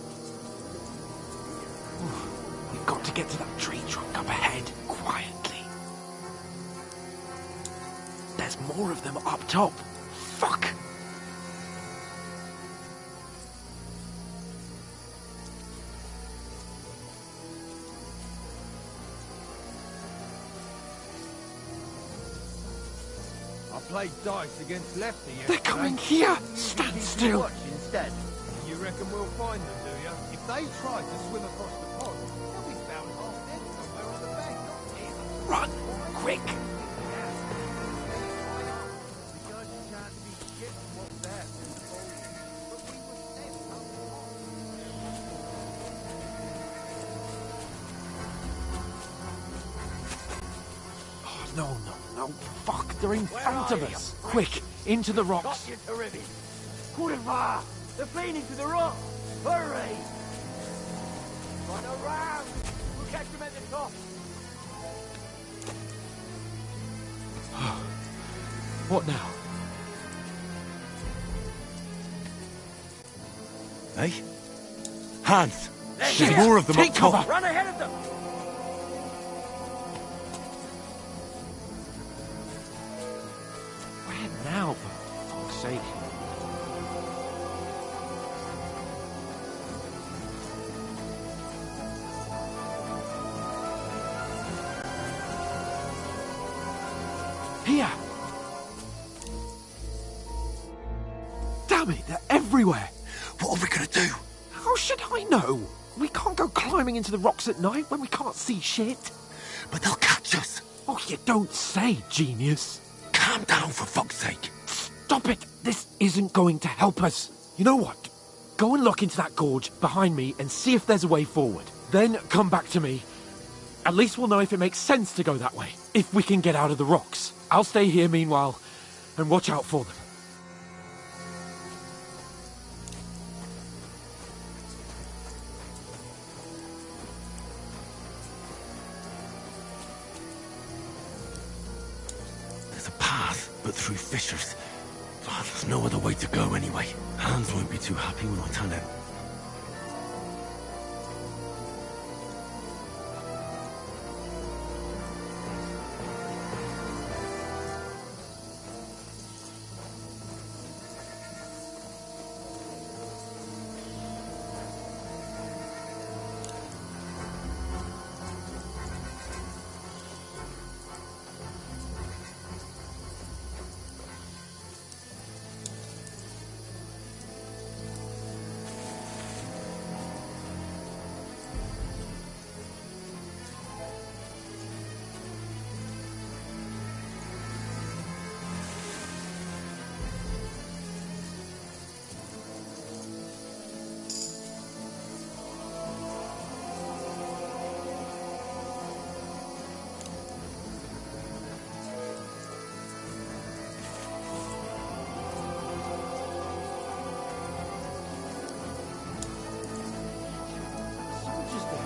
We've got to get to that tree trunk up ahead, quietly. There's more of them up top. Fuck! I played dice against Lefty yesterday. They're coming here! Stand still! watch instead. You reckon we'll find them, do you? If they try to swim across the pond, they'll be found half dead somewhere on the bank, not here. Run! Quick! Because you can't be shit from what's there. But we were sent up the pond. Oh, no. Fuck, they're in front of us. Quick, into the rocks. Got you to ribbon. Kurva! They're fleeing into the rock. Hurry! Run around. We'll catch them at the top. What now? Hey? Hans! There's Shit! more of them Take up top. cover! Run ahead of them. Where now, for fuck's sake? Here! Damn it, they're everywhere! What are we gonna do? How should I know? We can't go climbing into the rocks at night when we can't see shit. But they'll catch us. Oh, you don't say, genius. Calm down, for fuck's sake. Stop it! This isn't going to help us. You know what? Go and look into that gorge behind me and see if there's a way forward. Then come back to me. At least we'll know if it makes sense to go that way, if we can get out of the rocks. I'll stay here meanwhile and watch out for them. There's a path, but through fissures. Oh, there's no other way to go anyway. Hans won't be too happy when I turn out.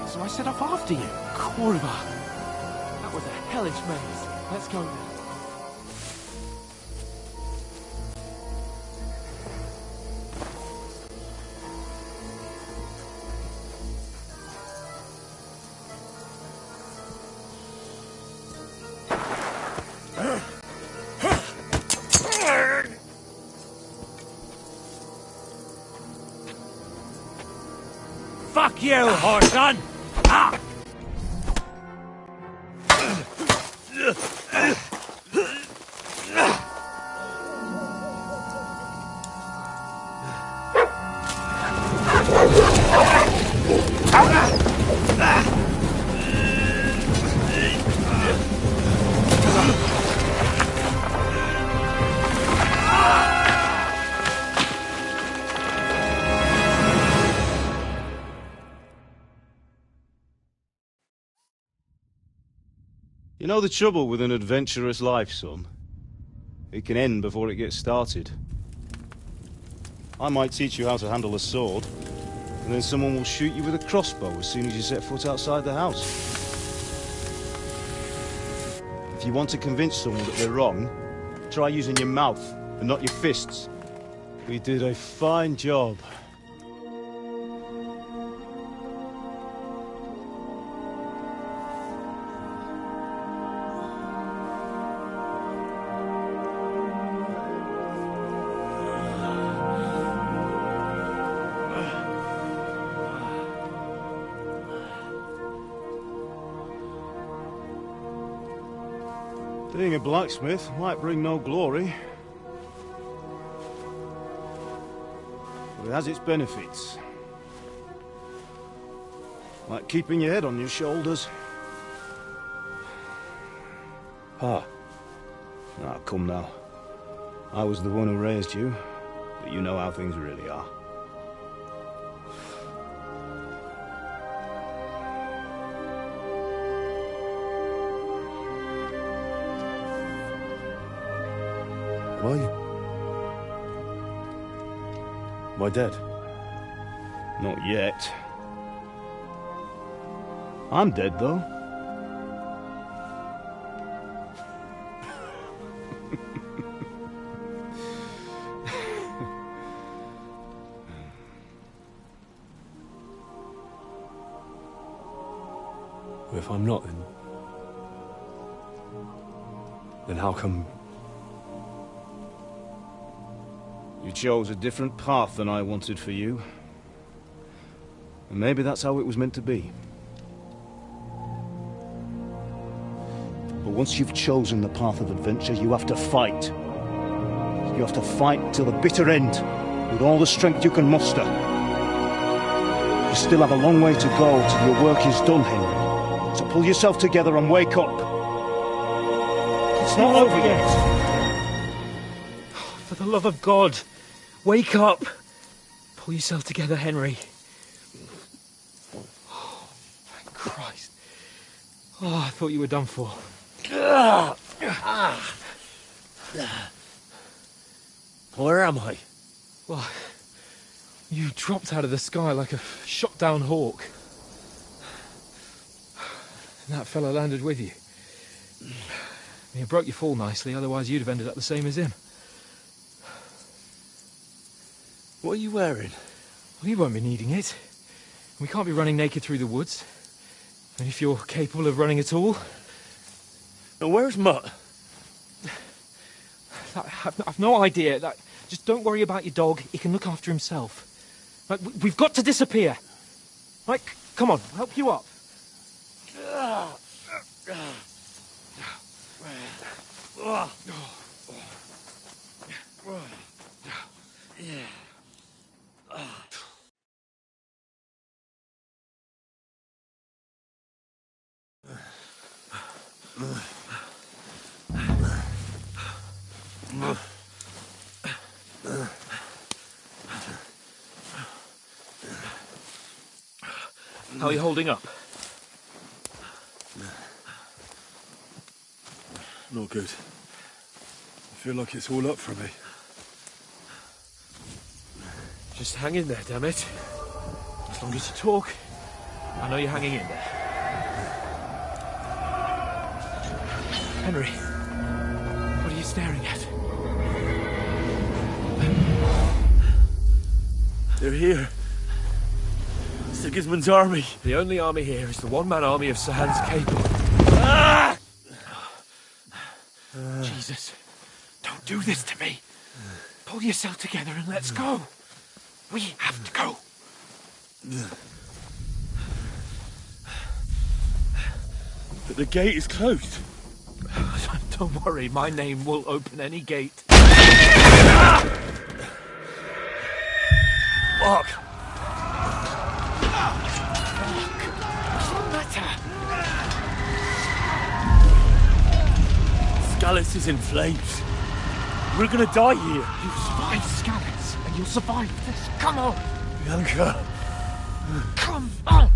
So I set off after you. Corva. That was a hellish maze. Let's go then. Fuck you, Horson! Ah! You know the trouble with an adventurous life, son? It can end before it gets started. I might teach you how to handle a sword, and then someone will shoot you with a crossbow as soon as you set foot outside the house. If you want to convince someone that they're wrong, try using your mouth and not your fists. We did a fine job. Being a blacksmith might bring no glory, but it has its benefits. Like keeping your head on your shoulders. Ah, come now. I was the one who raised you, but you know how things really are. Why? Am I dead? Not yet. I'm dead, though. If I'm not, then how come... You chose a different path than I wanted for you. And maybe that's how it was meant to be. But once you've chosen the path of adventure, you have to fight. You have to fight till the bitter end, with all the strength you can muster. You still have a long way to go till your work is done, Henry. So pull yourself together and wake up. It's not over yet. For the love of God, wake up. Pull yourself together, Henry. Oh, thank Christ. Oh, I thought you were done for. Where am I? Well, you dropped out of the sky like a shot-down hawk. And that fella landed with you. You broke your fall nicely, otherwise you'd have ended up the same as him. What are you wearing? Well, you won't be needing it. We can't be running naked through the woods. And if you're capable of running at all... And where's Mutt? I've no idea. Just don't worry about your dog. He can look after himself. Right, we've got to disappear. Right, come on, I'll help you up. How are you holding up? Not good. I feel like it's all up for me. Just hang in there, damn it. As long as you talk, I know you're hanging in there. Henry, what are you staring at? They're here. Sigismund's army. The only army here is the one-man army of Sir Hans Cable. Ah! Jesus, don't do this to me. Pull yourself together and let's go. We have to go. But the gate is closed. Don't worry, my name will open any gate. Fuck! Scallis is in flames. We're gonna die here. You survive Scallis, and you'll survive this. Come on! Bianca! Come on!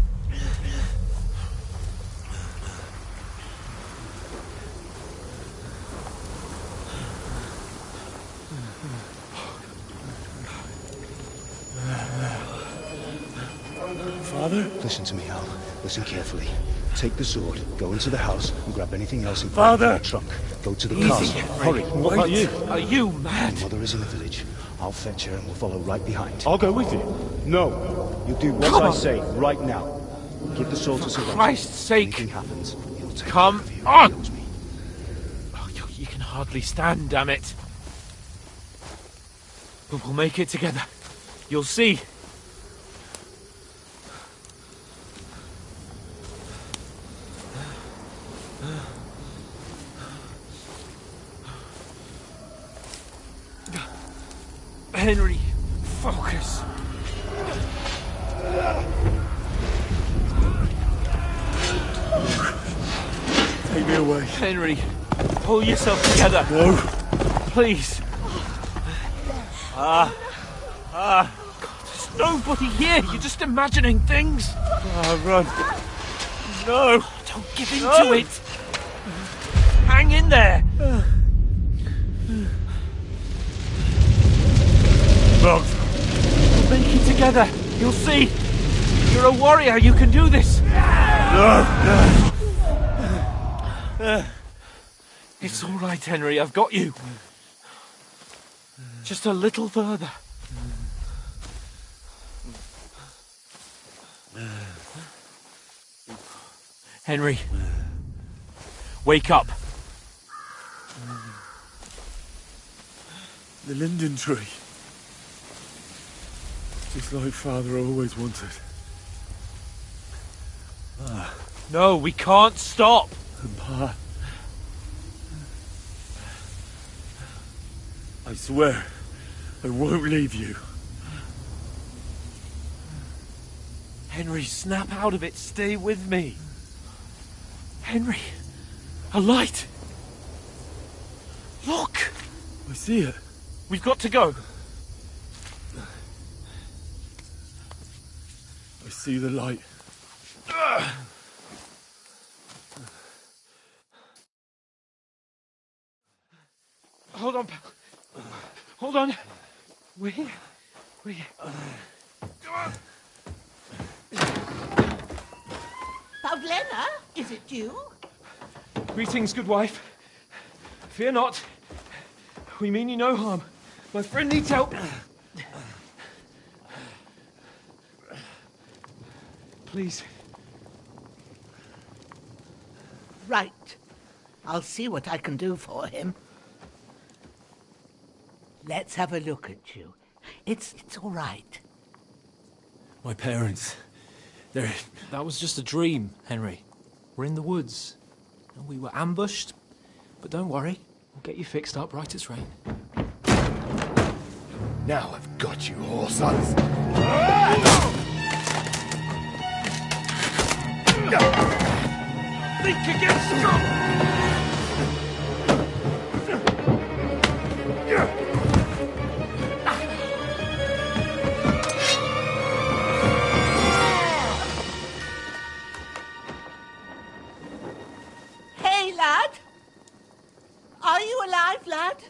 Father? Listen to me, Al. Listen carefully. Take the sword, go into the house, and grab anything else in Father! the trunk. Go to the Easy, castle. Henry. Hurry. What about you? Are you mad? My mother is in the village. I'll fetch her and we'll follow right behind. I'll go with you. No. You do what Come I on. say right now. Give the sword to Sir Roger. Christ's sake! Anything happens, he'll take Come care of you. on! He knows me. Oh, you can hardly stand, damn it. But we'll make it together. You'll see. Henry, focus. Take me away. Henry, pull yourself together. No. Please. God, there's nobody here. You're just imagining things. Run. No. Don't give in to it. Hang in there. Mom. We'll make it together. You'll see. You're a warrior. You can do this. No. It's all right, Henry. I've got you. Just a little further. Henry, wake up. The linden tree. Just like Father always wanted. No, we can't stop. And Pa. I swear, I won't leave you. Henry, snap out of it. Stay with me. Henry, a light. Look. I see it. We've got to go. see the light. Hold on, pal. Hold on. We're here. Come on. Pavlena, is it you? Greetings, good wife. Fear not. We mean you no harm. My friend needs help. Please. Right. I'll see what I can do for him. Let's have a look at you. It's all right. My parents. They're... That was just a dream, Henry. We're in the woods. And we were ambushed. But don't worry. We'll get you fixed up right as rain. Now I've got you, whoresons. Think again, scum! Hey, lad! Are you alive, lad?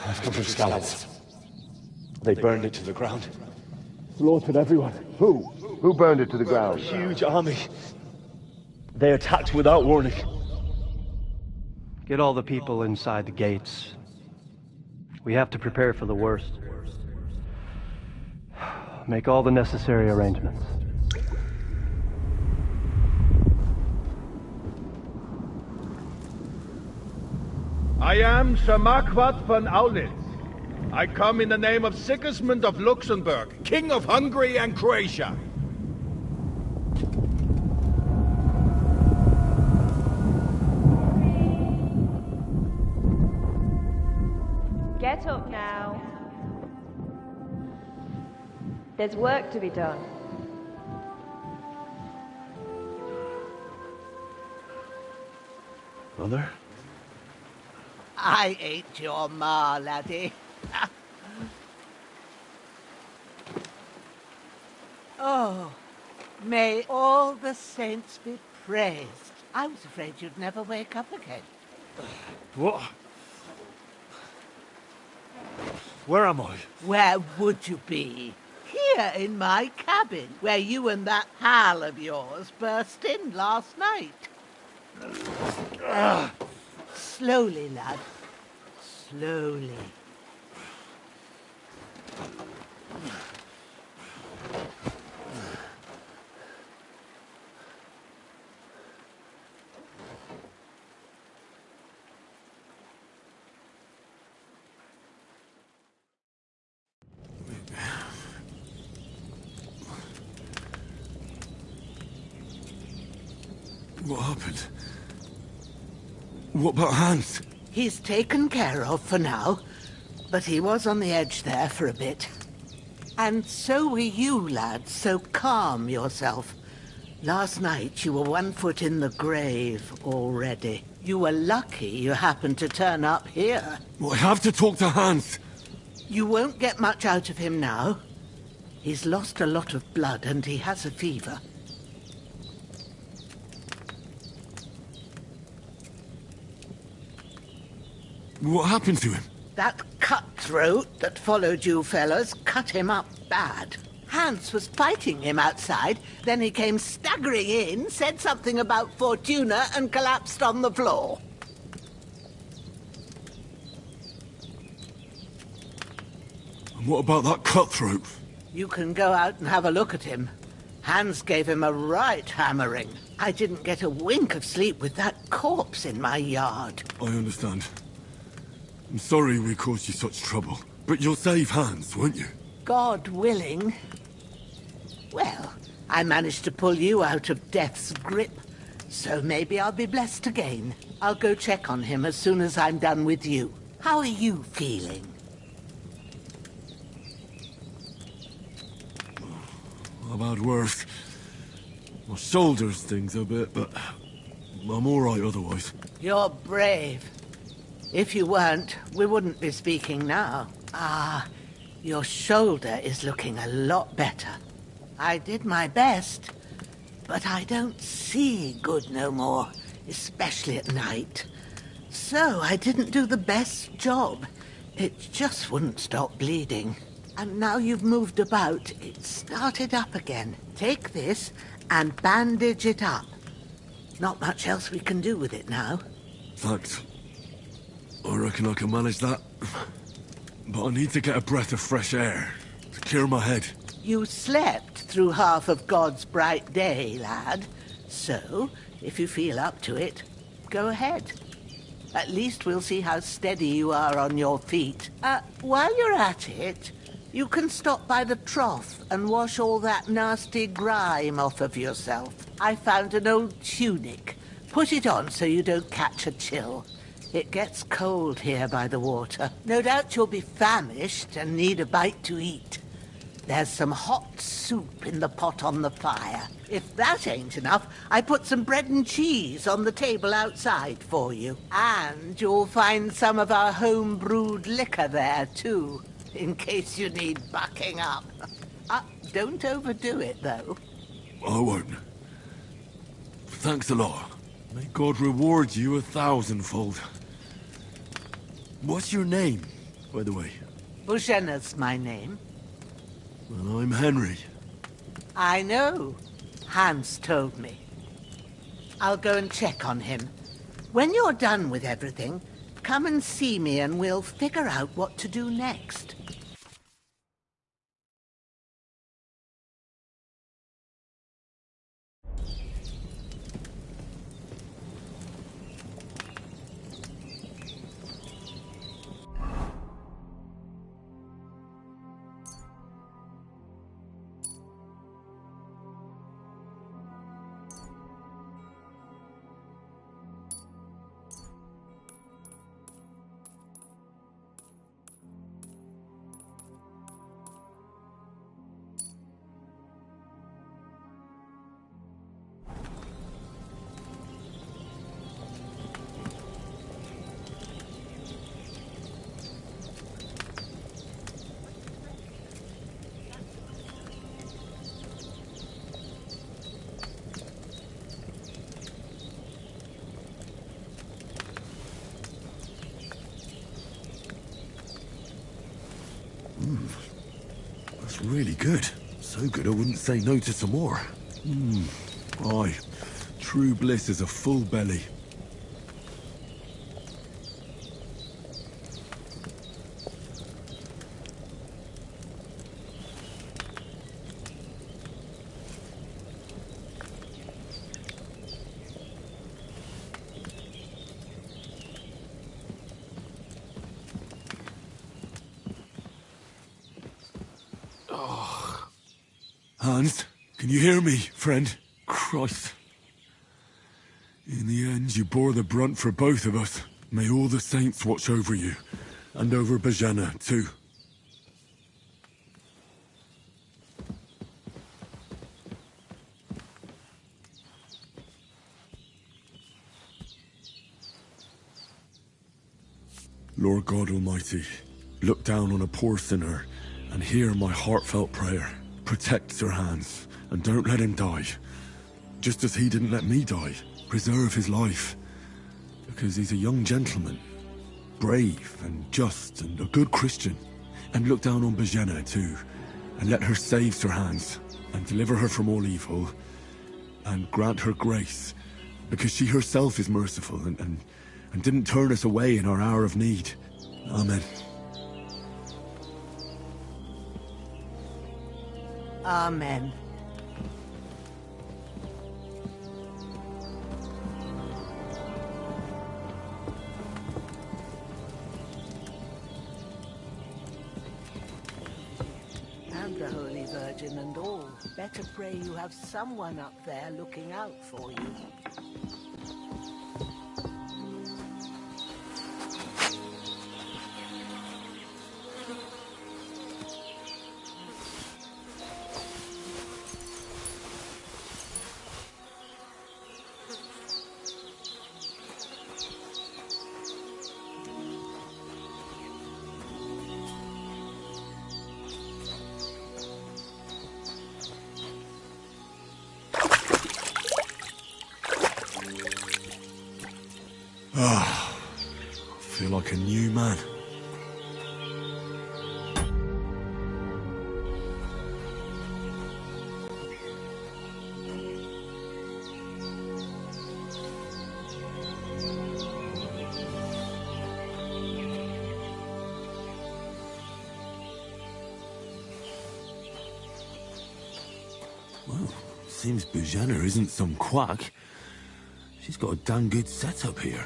I've come from Scallops. They burned it to the ground. Slaughtered everyone. Who? Who burned it to the ground? A huge army. They attacked without warning. Get all the people inside the gates. We have to prepare for the worst. Make all the necessary arrangements. I am Sir Marquardt von Aulitz. I come in the name of Sigismund of Luxembourg, King of Hungary and Croatia. Get up now. There's work to be done. Mother? I ain't your ma, laddie. Oh, may all the saints be praised. I was afraid you'd never wake up again. What? Where am I? Where would you be? Here in my cabin, where you and that pal of yours burst in last night. Slowly, lad. Slowly. What happened? What about Hans? He's taken care of for now, but he was on the edge there for a bit. And so were you, lad, so calm yourself. Last night you were 1 foot in the grave already. You were lucky you happened to turn up here. Well, I have to talk to Hans. You won't get much out of him now. He's lost a lot of blood and he has a fever. What happened to him? That cutthroat that followed you fellas cut him up bad. Hans was fighting him outside, then he came staggering in, said something about Fortuna, and collapsed on the floor. And what about that cutthroat? You can go out and have a look at him. Hans gave him a right hammering. I didn't get a wink of sleep with that corpse in my yard. I understand. I'm sorry we caused you such trouble. But you'll save Hans, won't you? God willing. Well, I managed to pull you out of death's grip, so maybe I'll be blessed again. I'll go check on him as soon as I'm done with you. How are you feeling? I've had worse. My shoulder stings a bit, but I'm all right otherwise. You're brave. If you weren't, we wouldn't be speaking now. Your shoulder is looking a lot better. I did my best, but I don't see good no more, especially at night. So I didn't do the best job. It just wouldn't stop bleeding. And now you've moved about, it started up again. Take this and bandage it up. Not much else we can do with it now. Thanks. I reckon I can manage that. But I need to get a breath of fresh air to clear my head. You slept through half of God's bright day, lad. So, if you feel up to it, go ahead. At least we'll see how steady you are on your feet. While you're at it, you can stop by the trough and wash all that nasty grime off of yourself. I found an old tunic. Put it on so you don't catch a chill. It gets cold here by the water. No doubt you'll be famished and need a bite to eat. There's some hot soup in the pot on the fire. If that ain't enough, I put some bread and cheese on the table outside for you. And you'll find some of our home-brewed liquor there, too, in case you need bucking up. Don't overdo it, though. I won't. Thanks a lot. May God reward you 1,000-fold. What's your name, by the way? Boženna's my name. Well, I'm Henry. I know. Hans told me. I'll go and check on him. When you're done with everything, come and see me and we'll figure out what to do next. That's really good. So good I wouldn't say no to some more. Aye. True bliss is a full belly. Hans, can you hear me, friend? Christ. In the end, you bore the brunt for both of us. May all the saints watch over you, and over Boženna, too. Lord God Almighty, look down on a poor sinner and hear my heartfelt prayer. Protect Sir Hans, and don't let him die. Just as he didn't let me die. Preserve his life. Because he's a young gentleman. Brave and just and a good Christian. And look down on Boženna too. and let her save Sir Hans, and deliver her from all evil, and grant her grace, because she herself is merciful, and didn't turn us away in our hour of need. Amen. Amen. And the Holy Virgin and all. Better pray you have someone up there looking out for you. Ah, I feel like a new man. Well, seems Bujana isn't some quack. She's got a damn good setup here.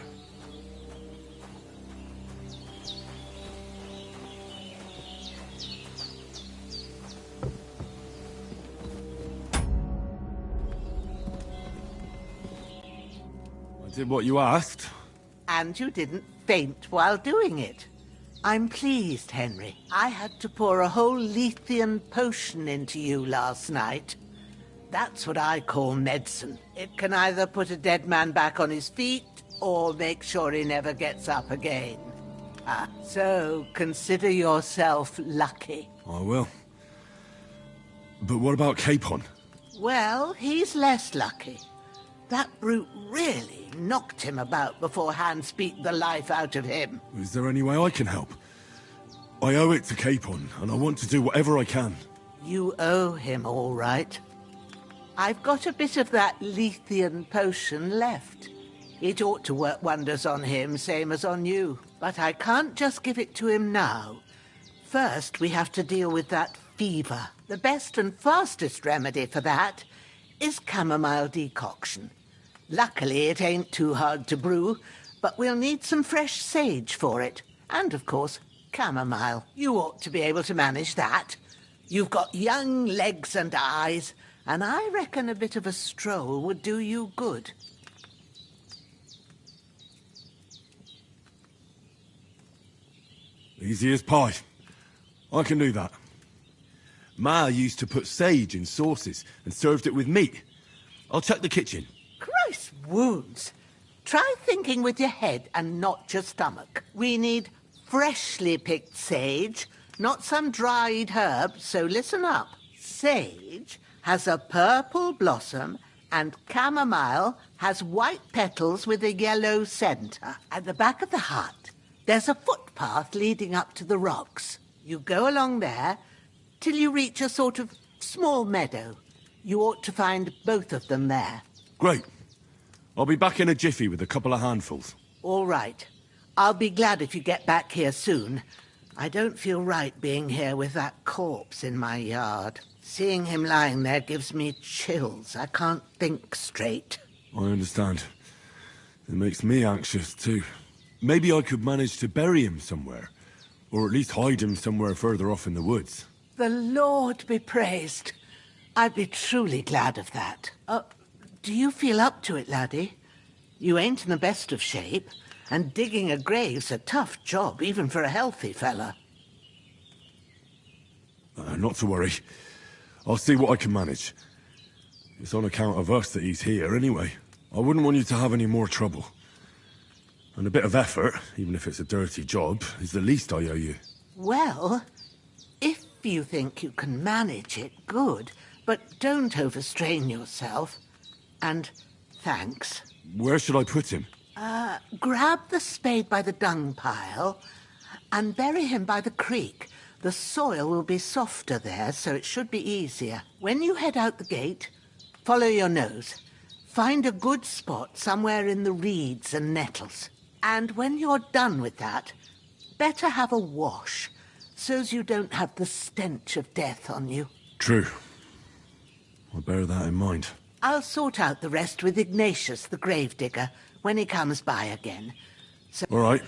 I did what you asked. And you didn't faint while doing it. I'm pleased, Henry. I had to pour a whole Lethean potion into you last night. That's what I call medicine. It can either put a dead man back on his feet, or make sure he never gets up again. So consider yourself lucky. I will. But what about Capon? Well, he's less lucky. That brute really knocked him about before Hans beat the life out of him. Is there any way I can help? I owe it to Capon, and I want to do whatever I can. You owe him, all right. I've got a bit of that Lethean potion left. It ought to work wonders on him, same as on you. But I can't just give it to him now. First, we have to deal with that fever. The best and fastest remedy for that is chamomile decoction. Luckily, it ain't too hard to brew, but we'll need some fresh sage for it. And, of course, chamomile. You ought to be able to manage that. You've got young legs and eyes, and I reckon a bit of a stroll would do you good. Easy as pie. I can do that. Ma used to put sage in sauces and served it with meat. I'll check the kitchen. Christ wounds! Try thinking with your head and not your stomach. We need freshly picked sage, not some dried herb, so listen up. Sage has a purple blossom, and chamomile has white petals with a yellow centre. At the back of the hut, there's a footpath leading up to the rocks. You go along there till you reach a sort of small meadow. You ought to find both of them there. Great. I'll be back in a jiffy with a couple of handfuls. All right. I'll be glad if you get back here soon. I don't feel right being here with that corpse in my yard. Seeing him lying there gives me chills. I can't think straight. I understand. It makes me anxious, too. Maybe I could manage to bury him somewhere. Or at least hide him somewhere further off in the woods. The Lord be praised. I'd be truly glad of that. Do you feel up to it, laddie? You ain't in the best of shape, and digging a grave's a tough job, even for a healthy fella. Not to worry. I'll see what I can manage. It's on account of us that he's here, anyway. I wouldn't want you to have any more trouble. And a bit of effort, even if it's a dirty job, is the least I owe you. Well, if you think you can manage it, good. But don't overstrain yourself. And thanks. Where should I put him? Grab the spade by the dung pile and bury him by the creek. The soil will be softer there, so it should be easier. When you head out the gate, follow your nose. Find a good spot somewhere in the reeds and nettles. And when you're done with that, better have a wash, so's you don't have the stench of death on you. True. I'll bear that in mind. I'll sort out the rest with Ignatius, the gravedigger, when he comes by again. So All right.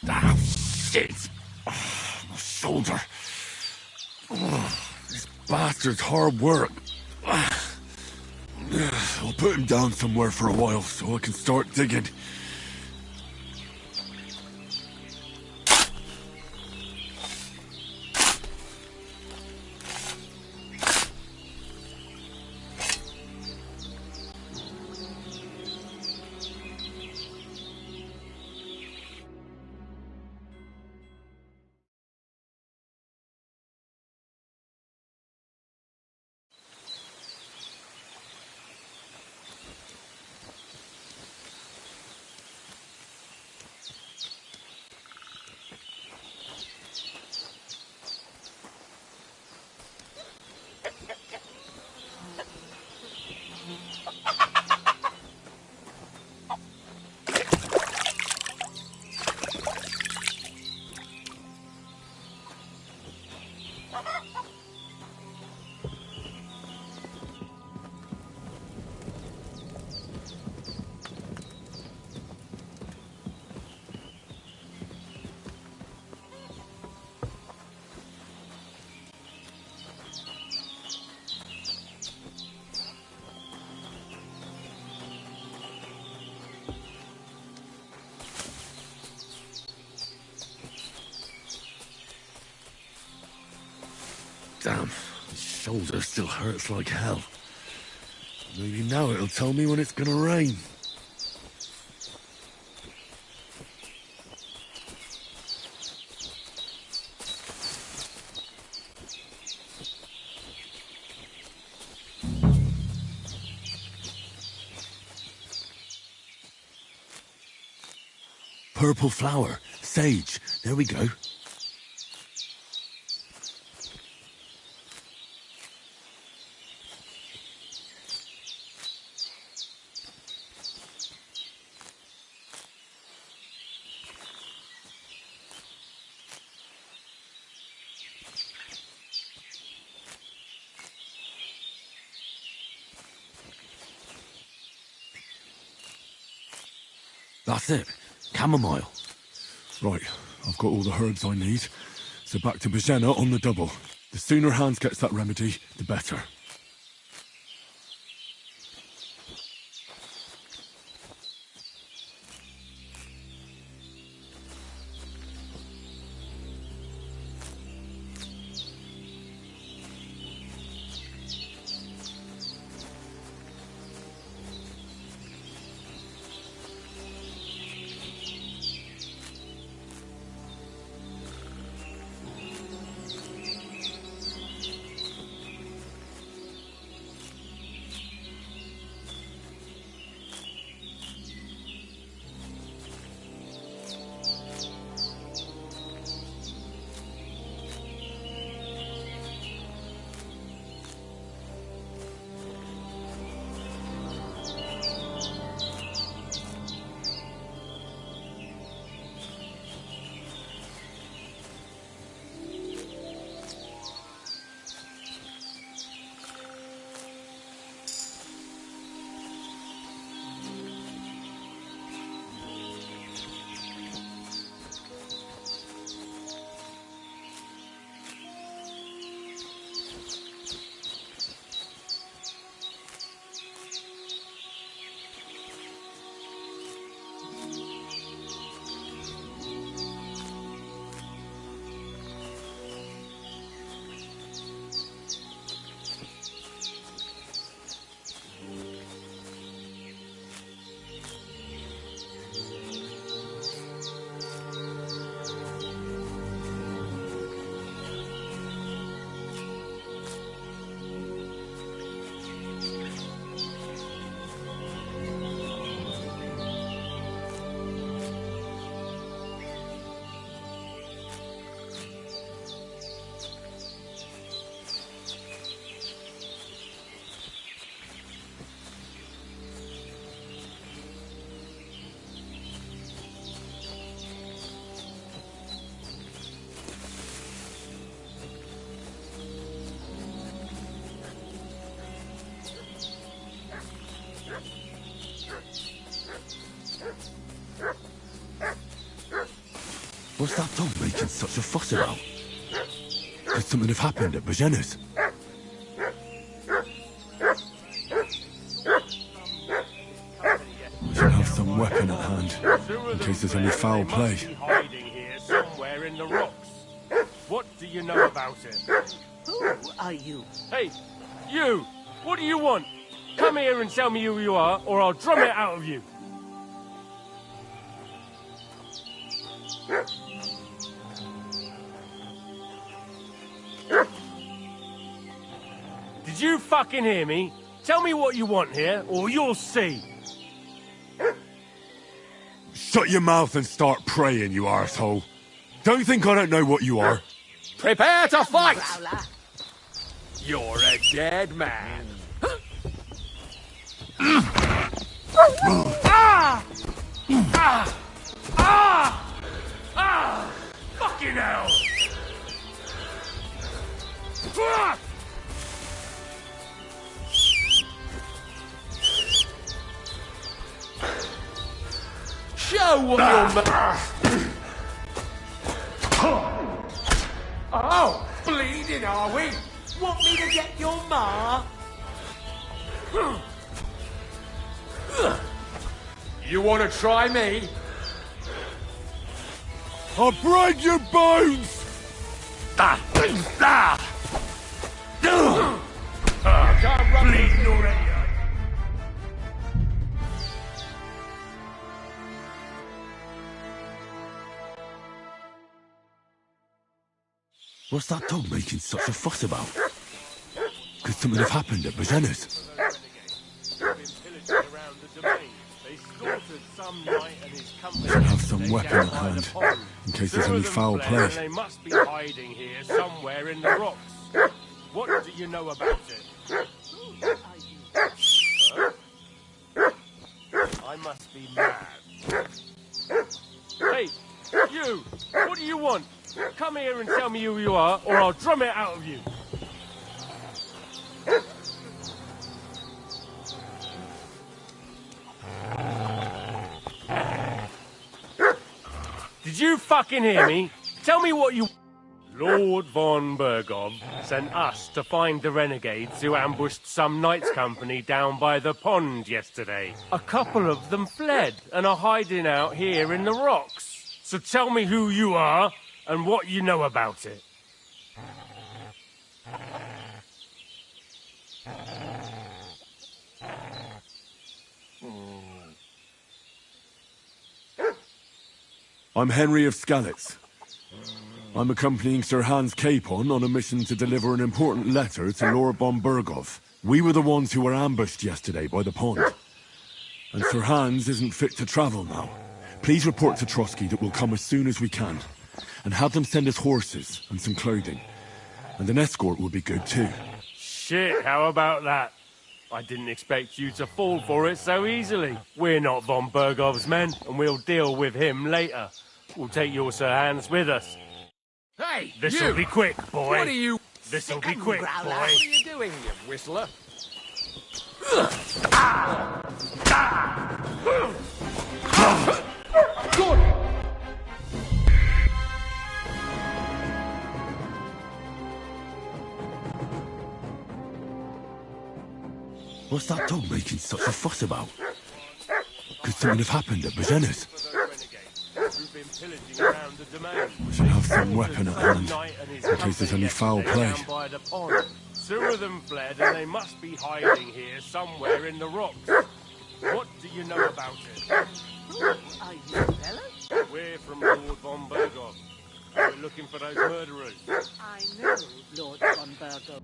Ah, shit! Oh, my shoulder. Oh, this bastard's hard work. I'll put him down somewhere for a while so I can start digging. Damn, my shoulder still hurts like hell. Maybe now it'll tell me when it's gonna rain. Purple flower, sage, there we go. That's it. Chamomile. Right, I've got all the herbs I need. So back to Bajena on the double. The sooner Hans gets that remedy, the better. What's that dog making such a fuss about? Could something have happened at Bajena's? We should have some weapon at hand, in case there's any foul play. Hiding here somewhere in the rocks. What do you know about it? Who are you? Hey, you! What do you want? Come here and tell me who you are, or I'll drum it out of you. Did you fucking hear me? Tell me what you want here, or you'll see. Shut your mouth and start praying, you arsehole. Don't think I don't know what you are. Prepare to fight! Growler. You're a dead man. Fucking hell! Show what you're Oh, bleeding, are we? Want me to get your ma? You want to try me? I'll break your bones! Can't run bleeding already. What's that dog making such a fuss about? Could something have happened at Bajena's? We should have some weapon at hand, in case there's any foul play. They must be hiding here somewhere in the rocks. What do you know about it? Huh? I must be mad. Hey, you! What do you want? Come here and tell me who you are, or I'll drum it out of you. Did you fucking hear me? Tell me what you... Lord von Bergov sent us to find the renegades who ambushed some knights' company down by the pond yesterday. A couple of them fled and are hiding out here in the rocks. So tell me who you are and what you know about it. I'm Henry of Skalitz. I'm accompanying Sir Hans Capon on a mission to deliver an important letter to Lord von Bergov. We were the ones who were ambushed yesterday by the pond. And Sir Hans isn't fit to travel now. Please report to Trotsky that we'll come as soon as we can. And have them send us horses and some clothing. And an escort would be good too. Shit, how about that? I didn't expect you to fall for it so easily. We're not von Bergov's men, and we'll deal with him later. We'll take your Sir Hans with us. Hey, This'll be quick, boy. What are you... This'll be quick, boy. What are you doing, you whistler? Good. What's that dog making such a fuss about? Could something have happened at Bajena's? We should have some weapon at hand, in case there's any foul play. Two of them fled, and they must be hiding here somewhere in the rocks. What do you know about it? Who are you, fellas? We're from Lord von Bergov. We're looking for those murderers. I know Lord von Bergov.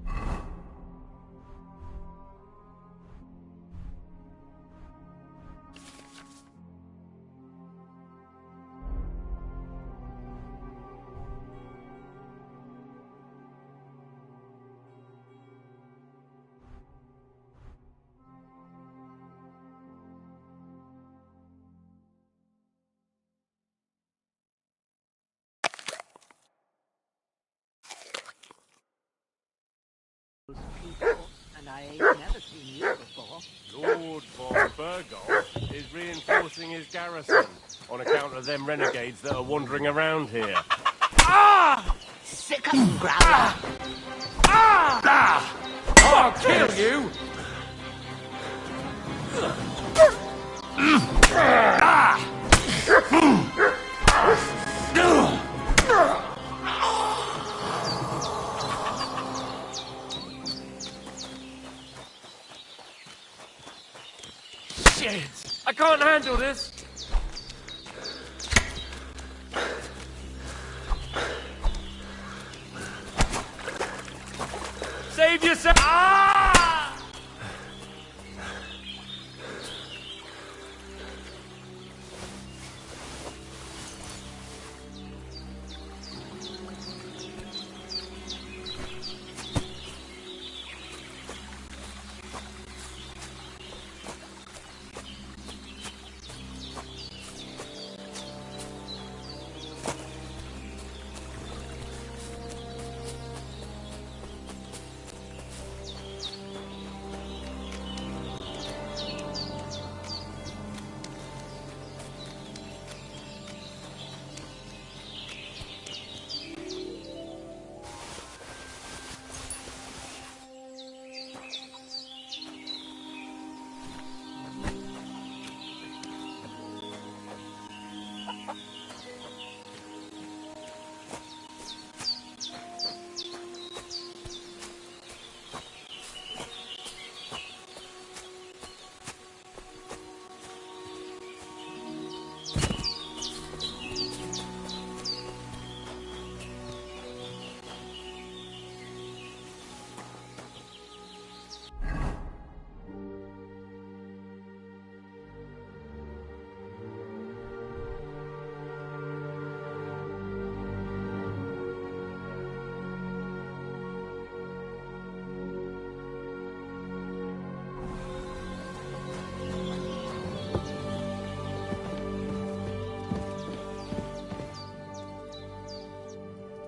And I ain't never seen you before. Lord von Bergov is reinforcing his garrison. on account of them renegades that are wandering around here. Sick of them, Growler. I'll kill you! Shit! I can't handle this! Save yourself! Ah!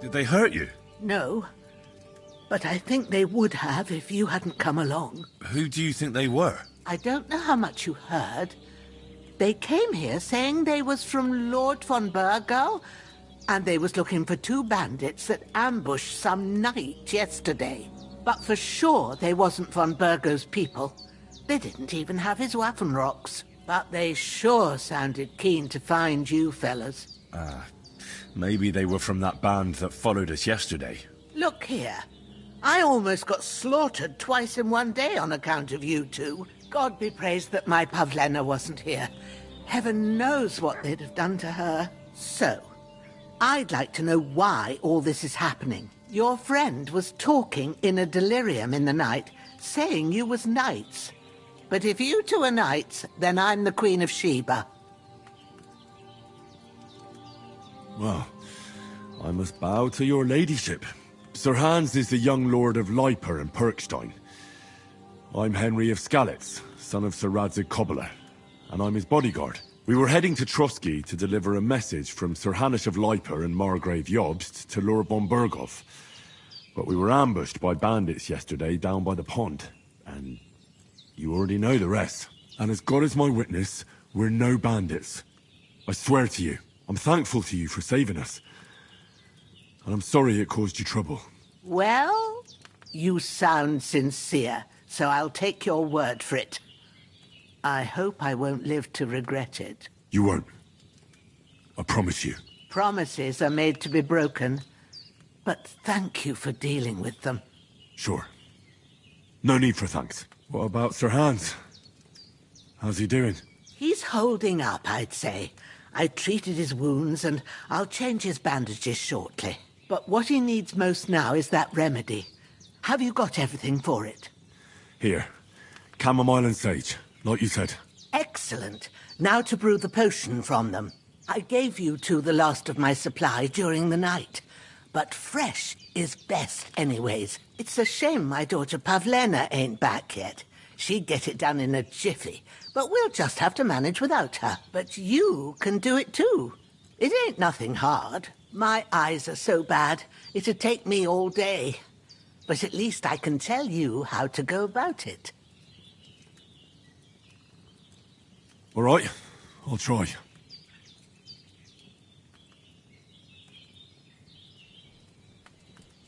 Did they hurt you? No. But I think they would have if you hadn't come along. Who do you think they were? I don't know how much you heard. They came here saying they was from Lord von Burgo, and they was looking for 2 bandits that ambushed some knight yesterday. But for sure they wasn't von Burgo's people. They didn't even have his Waffenrocks. But they sure sounded keen to find you fellas. Maybe they were from that band that followed us yesterday. Look here. I almost got slaughtered twice in one day on account of you two. God be praised that my Pavlena wasn't here. Heaven knows what they'd have done to her. So, I'd like to know why all this is happening. Your friend was talking in a delirium in the night, saying you was knights. But if you two are knights, then I'm the Queen of Sheba. Well, I must bow to your ladyship. Sir Hans is the young lord of Leiper and Perkstein. I'm Henry of Skalitz, son of Sir Radzig Kobyla, and I'm his bodyguard. We were heading to Trotsky to deliver a message from Sir Hanush of Leiper and Margrave Jobst to Lord von Burgov. But we were ambushed by bandits yesterday down by the pond, and you already know the rest. And as God is my witness, we're no bandits. I swear to you. I'm thankful to you for saving us. And I'm sorry it caused you trouble. Well, you sound sincere, so I'll take your word for it. I hope I won't live to regret it. You won't. I promise you. Promises are made to be broken, but thank you for dealing with them. Sure. No need for thanks. What about Sir Hans? How's he doing? He's holding up, I'd say. I treated his wounds, and I'll change his bandages shortly. But what he needs most now is that remedy. Have you got everything for it? Here. Chamomile and sage, like you said. Excellent. Now to brew the potion from them. I gave you two the last of my supply during the night. But fresh is best anyways. It's a shame my daughter Pavlena ain't back yet. She'd get it done in a jiffy. But we'll just have to manage without her. But you can do it too. It ain't nothing hard. My eyes are so bad, it'd take me all day. But at least I can tell you how to go about it. All right, I'll try.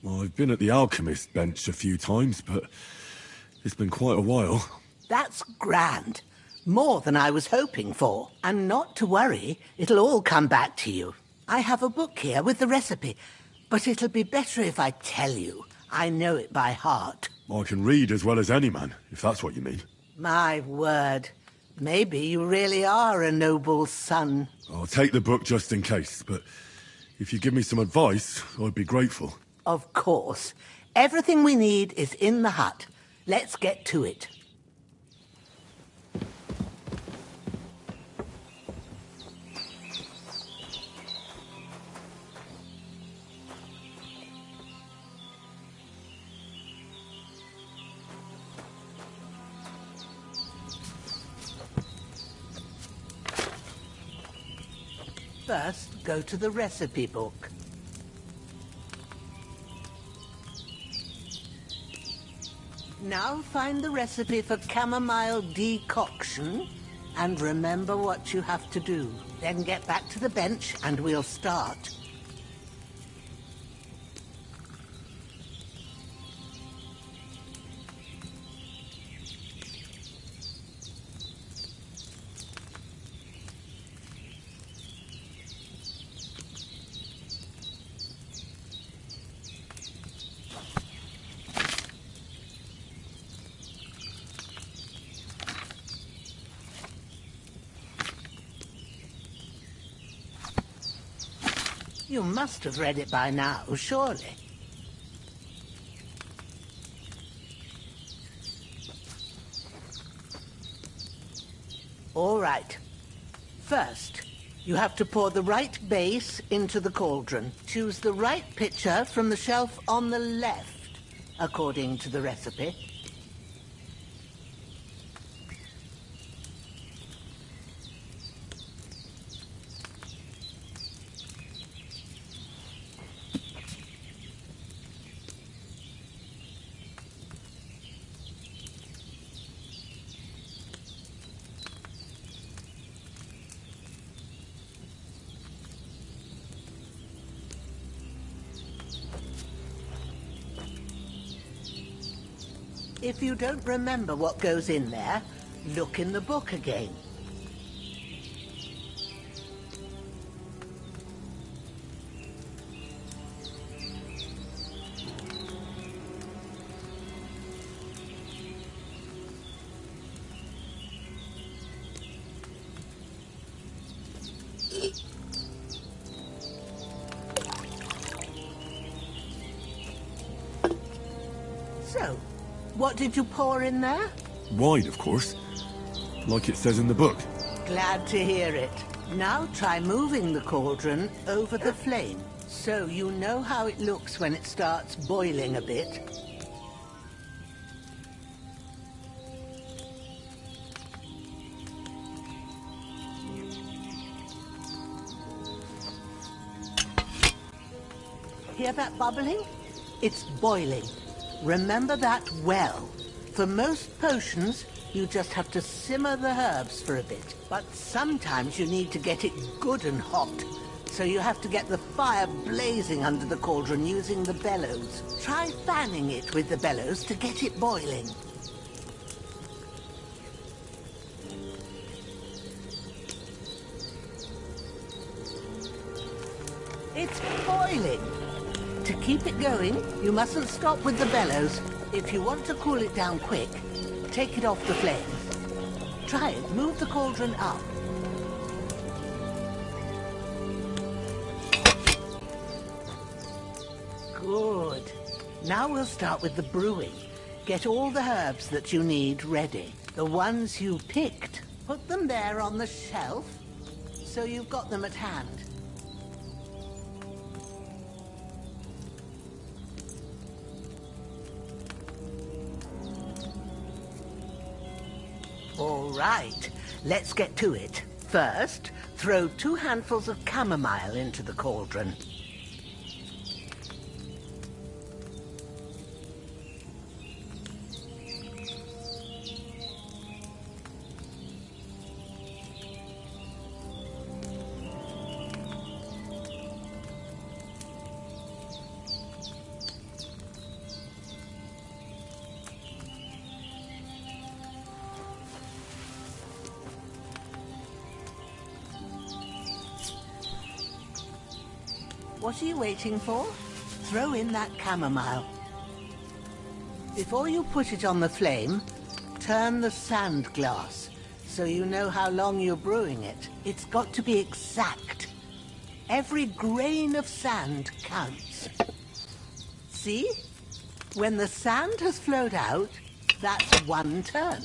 Well, I've been at the alchemist bench a few times, but it's been quite a while. That's grand. More than I was hoping for. And not to worry, it'll all come back to you. I have a book here with the recipe, but it'll be better if I tell you. I know it by heart. I can read as well as any man, if that's what you mean. My word. Maybe you really are a noble son. I'll take the book just in case, but if you give me some advice, I'd be grateful. Of course. Everything we need is in the hut. Let's get to it. First, go to the recipe book. Now find the recipe for chamomile decoction and remember what you have to do. Then get back to the bench and we'll start. You must have read it by now, surely. All right. First, you have to pour the right base into the cauldron. Choose the right pitcher from the shelf on the left, according to the recipe. If you don't remember what goes in there, look in the book again. So, what did you pour in there? Wine, of course. Like it says in the book. Glad to hear it. Now try moving the cauldron over the flame, so you know how it looks when it starts boiling a bit. Hear that bubbling? It's boiling. Remember that well. For most potions, you just have to simmer the herbs for a bit. But sometimes you need to get it good and hot. So you have to get the fire blazing under the cauldron using the bellows. Try fanning it with the bellows to get it boiling. It's boiling. To keep it going, you mustn't stop with the bellows. If you want to cool it down quick, take it off the flames. Try it. Move the cauldron up. Good. Now we'll start with the brewing. Get all the herbs that you need ready. The ones you picked. Put them there on the shelf, so you've got them at hand. All right, let's get to it. First, throw 2 handfuls of chamomile into the cauldron. What are you waiting for? Throw in that chamomile. Before you put it on the flame, turn the sand glass so you know how long you're brewing it. It's got to be exact. Every grain of sand counts. See? When the sand has flowed out, that's 1 turn.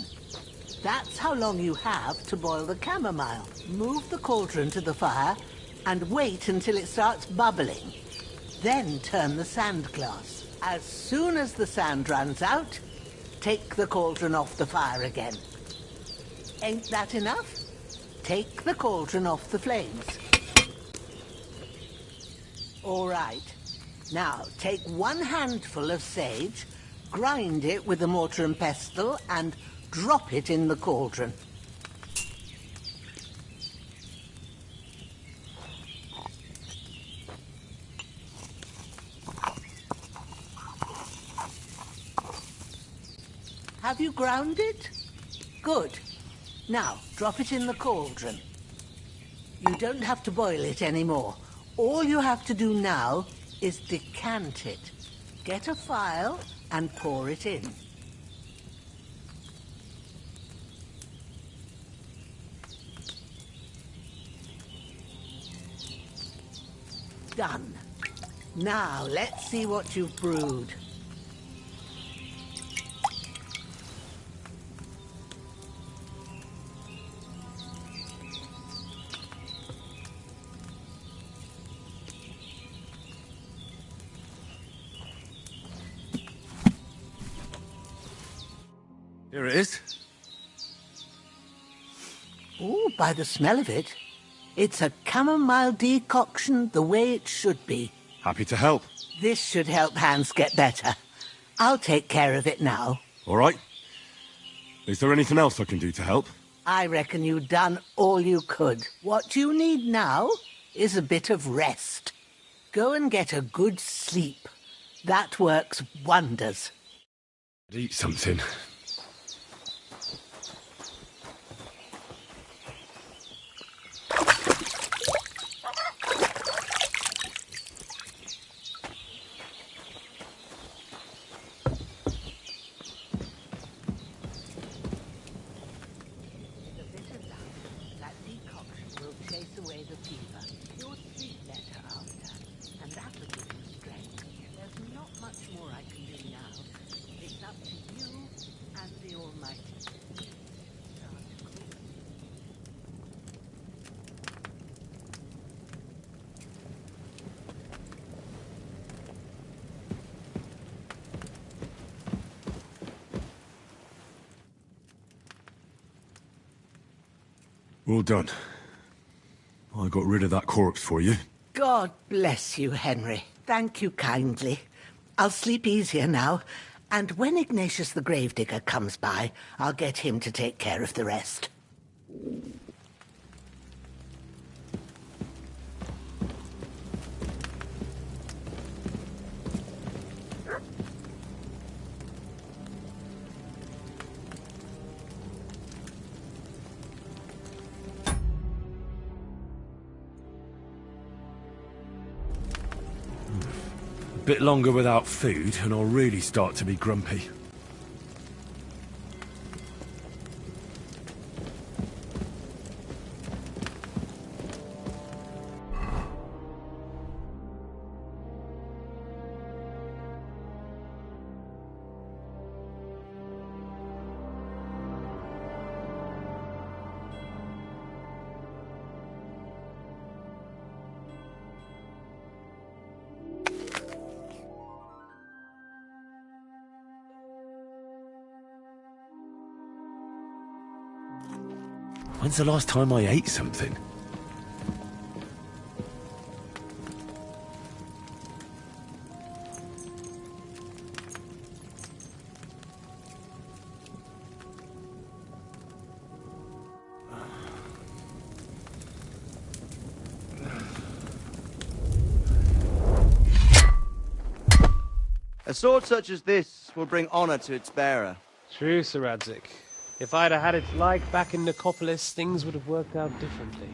That's how long you have to boil the chamomile. Move the cauldron to the fire and wait until it starts bubbling. Then turn the sand glass. As soon as the sand runs out, take the cauldron off the fire again. Ain't that enough? Take the cauldron off the flames. All right. Now, take 1 handful of sage, grind it with a mortar and pestle, and drop it in the cauldron. Have you ground it? Good. Now, drop it in the cauldron. You don't have to boil it anymore. All you have to do now is decant it. Get a phial and pour it in. Done. Now, let's see what you've brewed. Here it is. Ooh, by the smell of it, it's a chamomile decoction the way it should be. Happy to help. This should help Hans get better. I'll take care of it now. All right. Is there anything else I can do to help? I reckon you've done all you could. What you need now is a bit of rest. Go and get a good sleep. That works wonders. Eat something. Well done. I got rid of that corpse for you. God bless you, Henry. Thank you kindly. I'll sleep easier now, and when Ignatius the Gravedigger comes by, I'll get him to take care of the rest. Bit longer without food, and I'll really start to be grumpy. When's the last time I ate something? A sword such as this will bring honor to its bearer. True, Sir Radzik. If I'd have had its like back in Nicopolis, things would have worked out differently.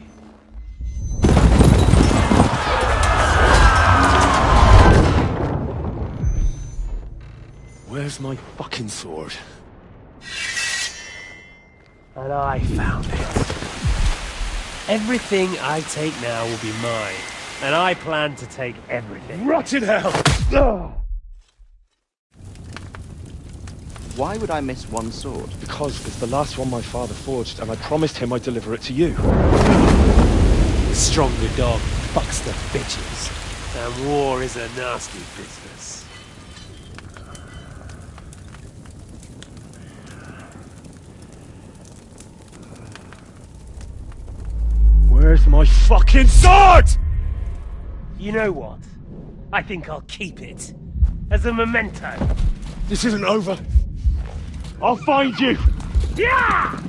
Where's my fucking sword? And I found it. Everything I take now will be mine. And I plan to take everything. Rot in hell! Why would I miss one sword? Because it's the last one my father forged, and I promised him I'd deliver it to you. The stronger dog fucks the bitches. And war is a nasty business. Where's my fucking sword? You know what? I think I'll keep it. As a memento. This isn't over. I'll find you! Yeah!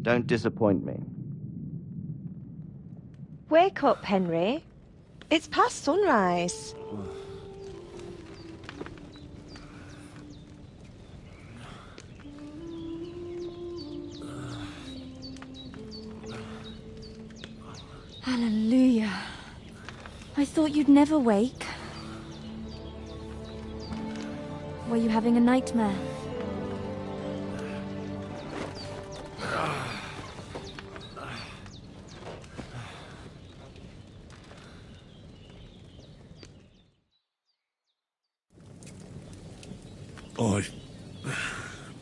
Don't disappoint me. Wake up, Henry. It's past sunrise. Hallelujah. I thought you'd never wake. Were you having a nightmare?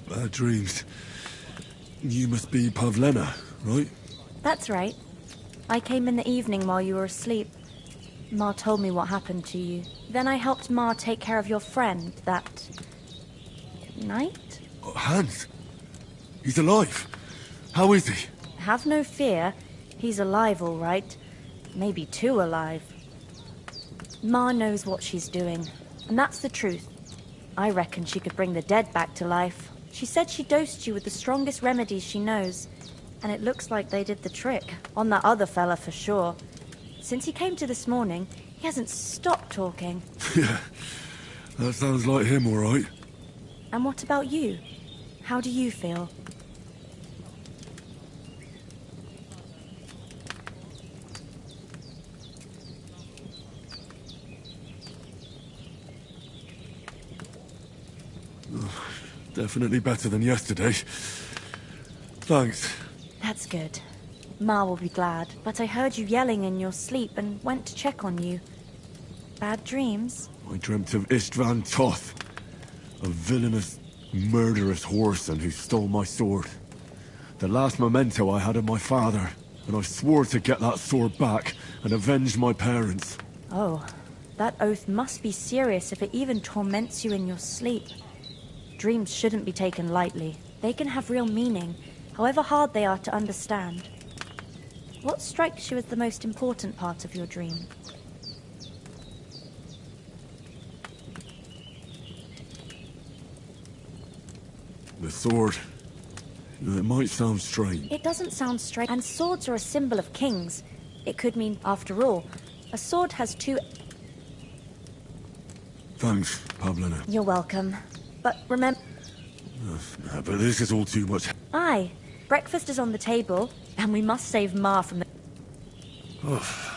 Bad dreams. You must be Pavlena, right? That's right. I came in the evening while you were asleep. Ma told me what happened to you. Then I helped Ma take care of your friend that night? Hans? He's alive. How is he? Have no fear. He's alive, all right. Maybe too alive. Ma knows what she's doing, and that's the truth. I reckon she could bring the dead back to life. She said she dosed you with the strongest remedies she knows, and it looks like they did the trick. On that other fella for sure. Since he came to this morning, he hasn't stopped talking. Yeah, that sounds like him, all right. And what about you? How do you feel? Definitely better than yesterday. Thanks. That's good. Ma will be glad, but I heard you yelling in your sleep and went to check on you. Bad dreams? I dreamt of Istvan Toth, a villainous, murderous whoreson who stole my sword. The last memento I had of my father, and I swore to get that sword back and avenge my parents. Oh, that oath must be serious if it even torments you in your sleep. Dreams shouldn't be taken lightly. They can have real meaning, however hard they are to understand. What strikes you as the most important part of your dream? The sword. It might sound strange. It doesn't sound strange. And swords are a symbol of kings. It could mean, after all, a sword has two... Thanks, Pavlena. You're welcome. But remember... But this is all too much. Aye. Breakfast is on the table, and we must save Ma from the... Oh,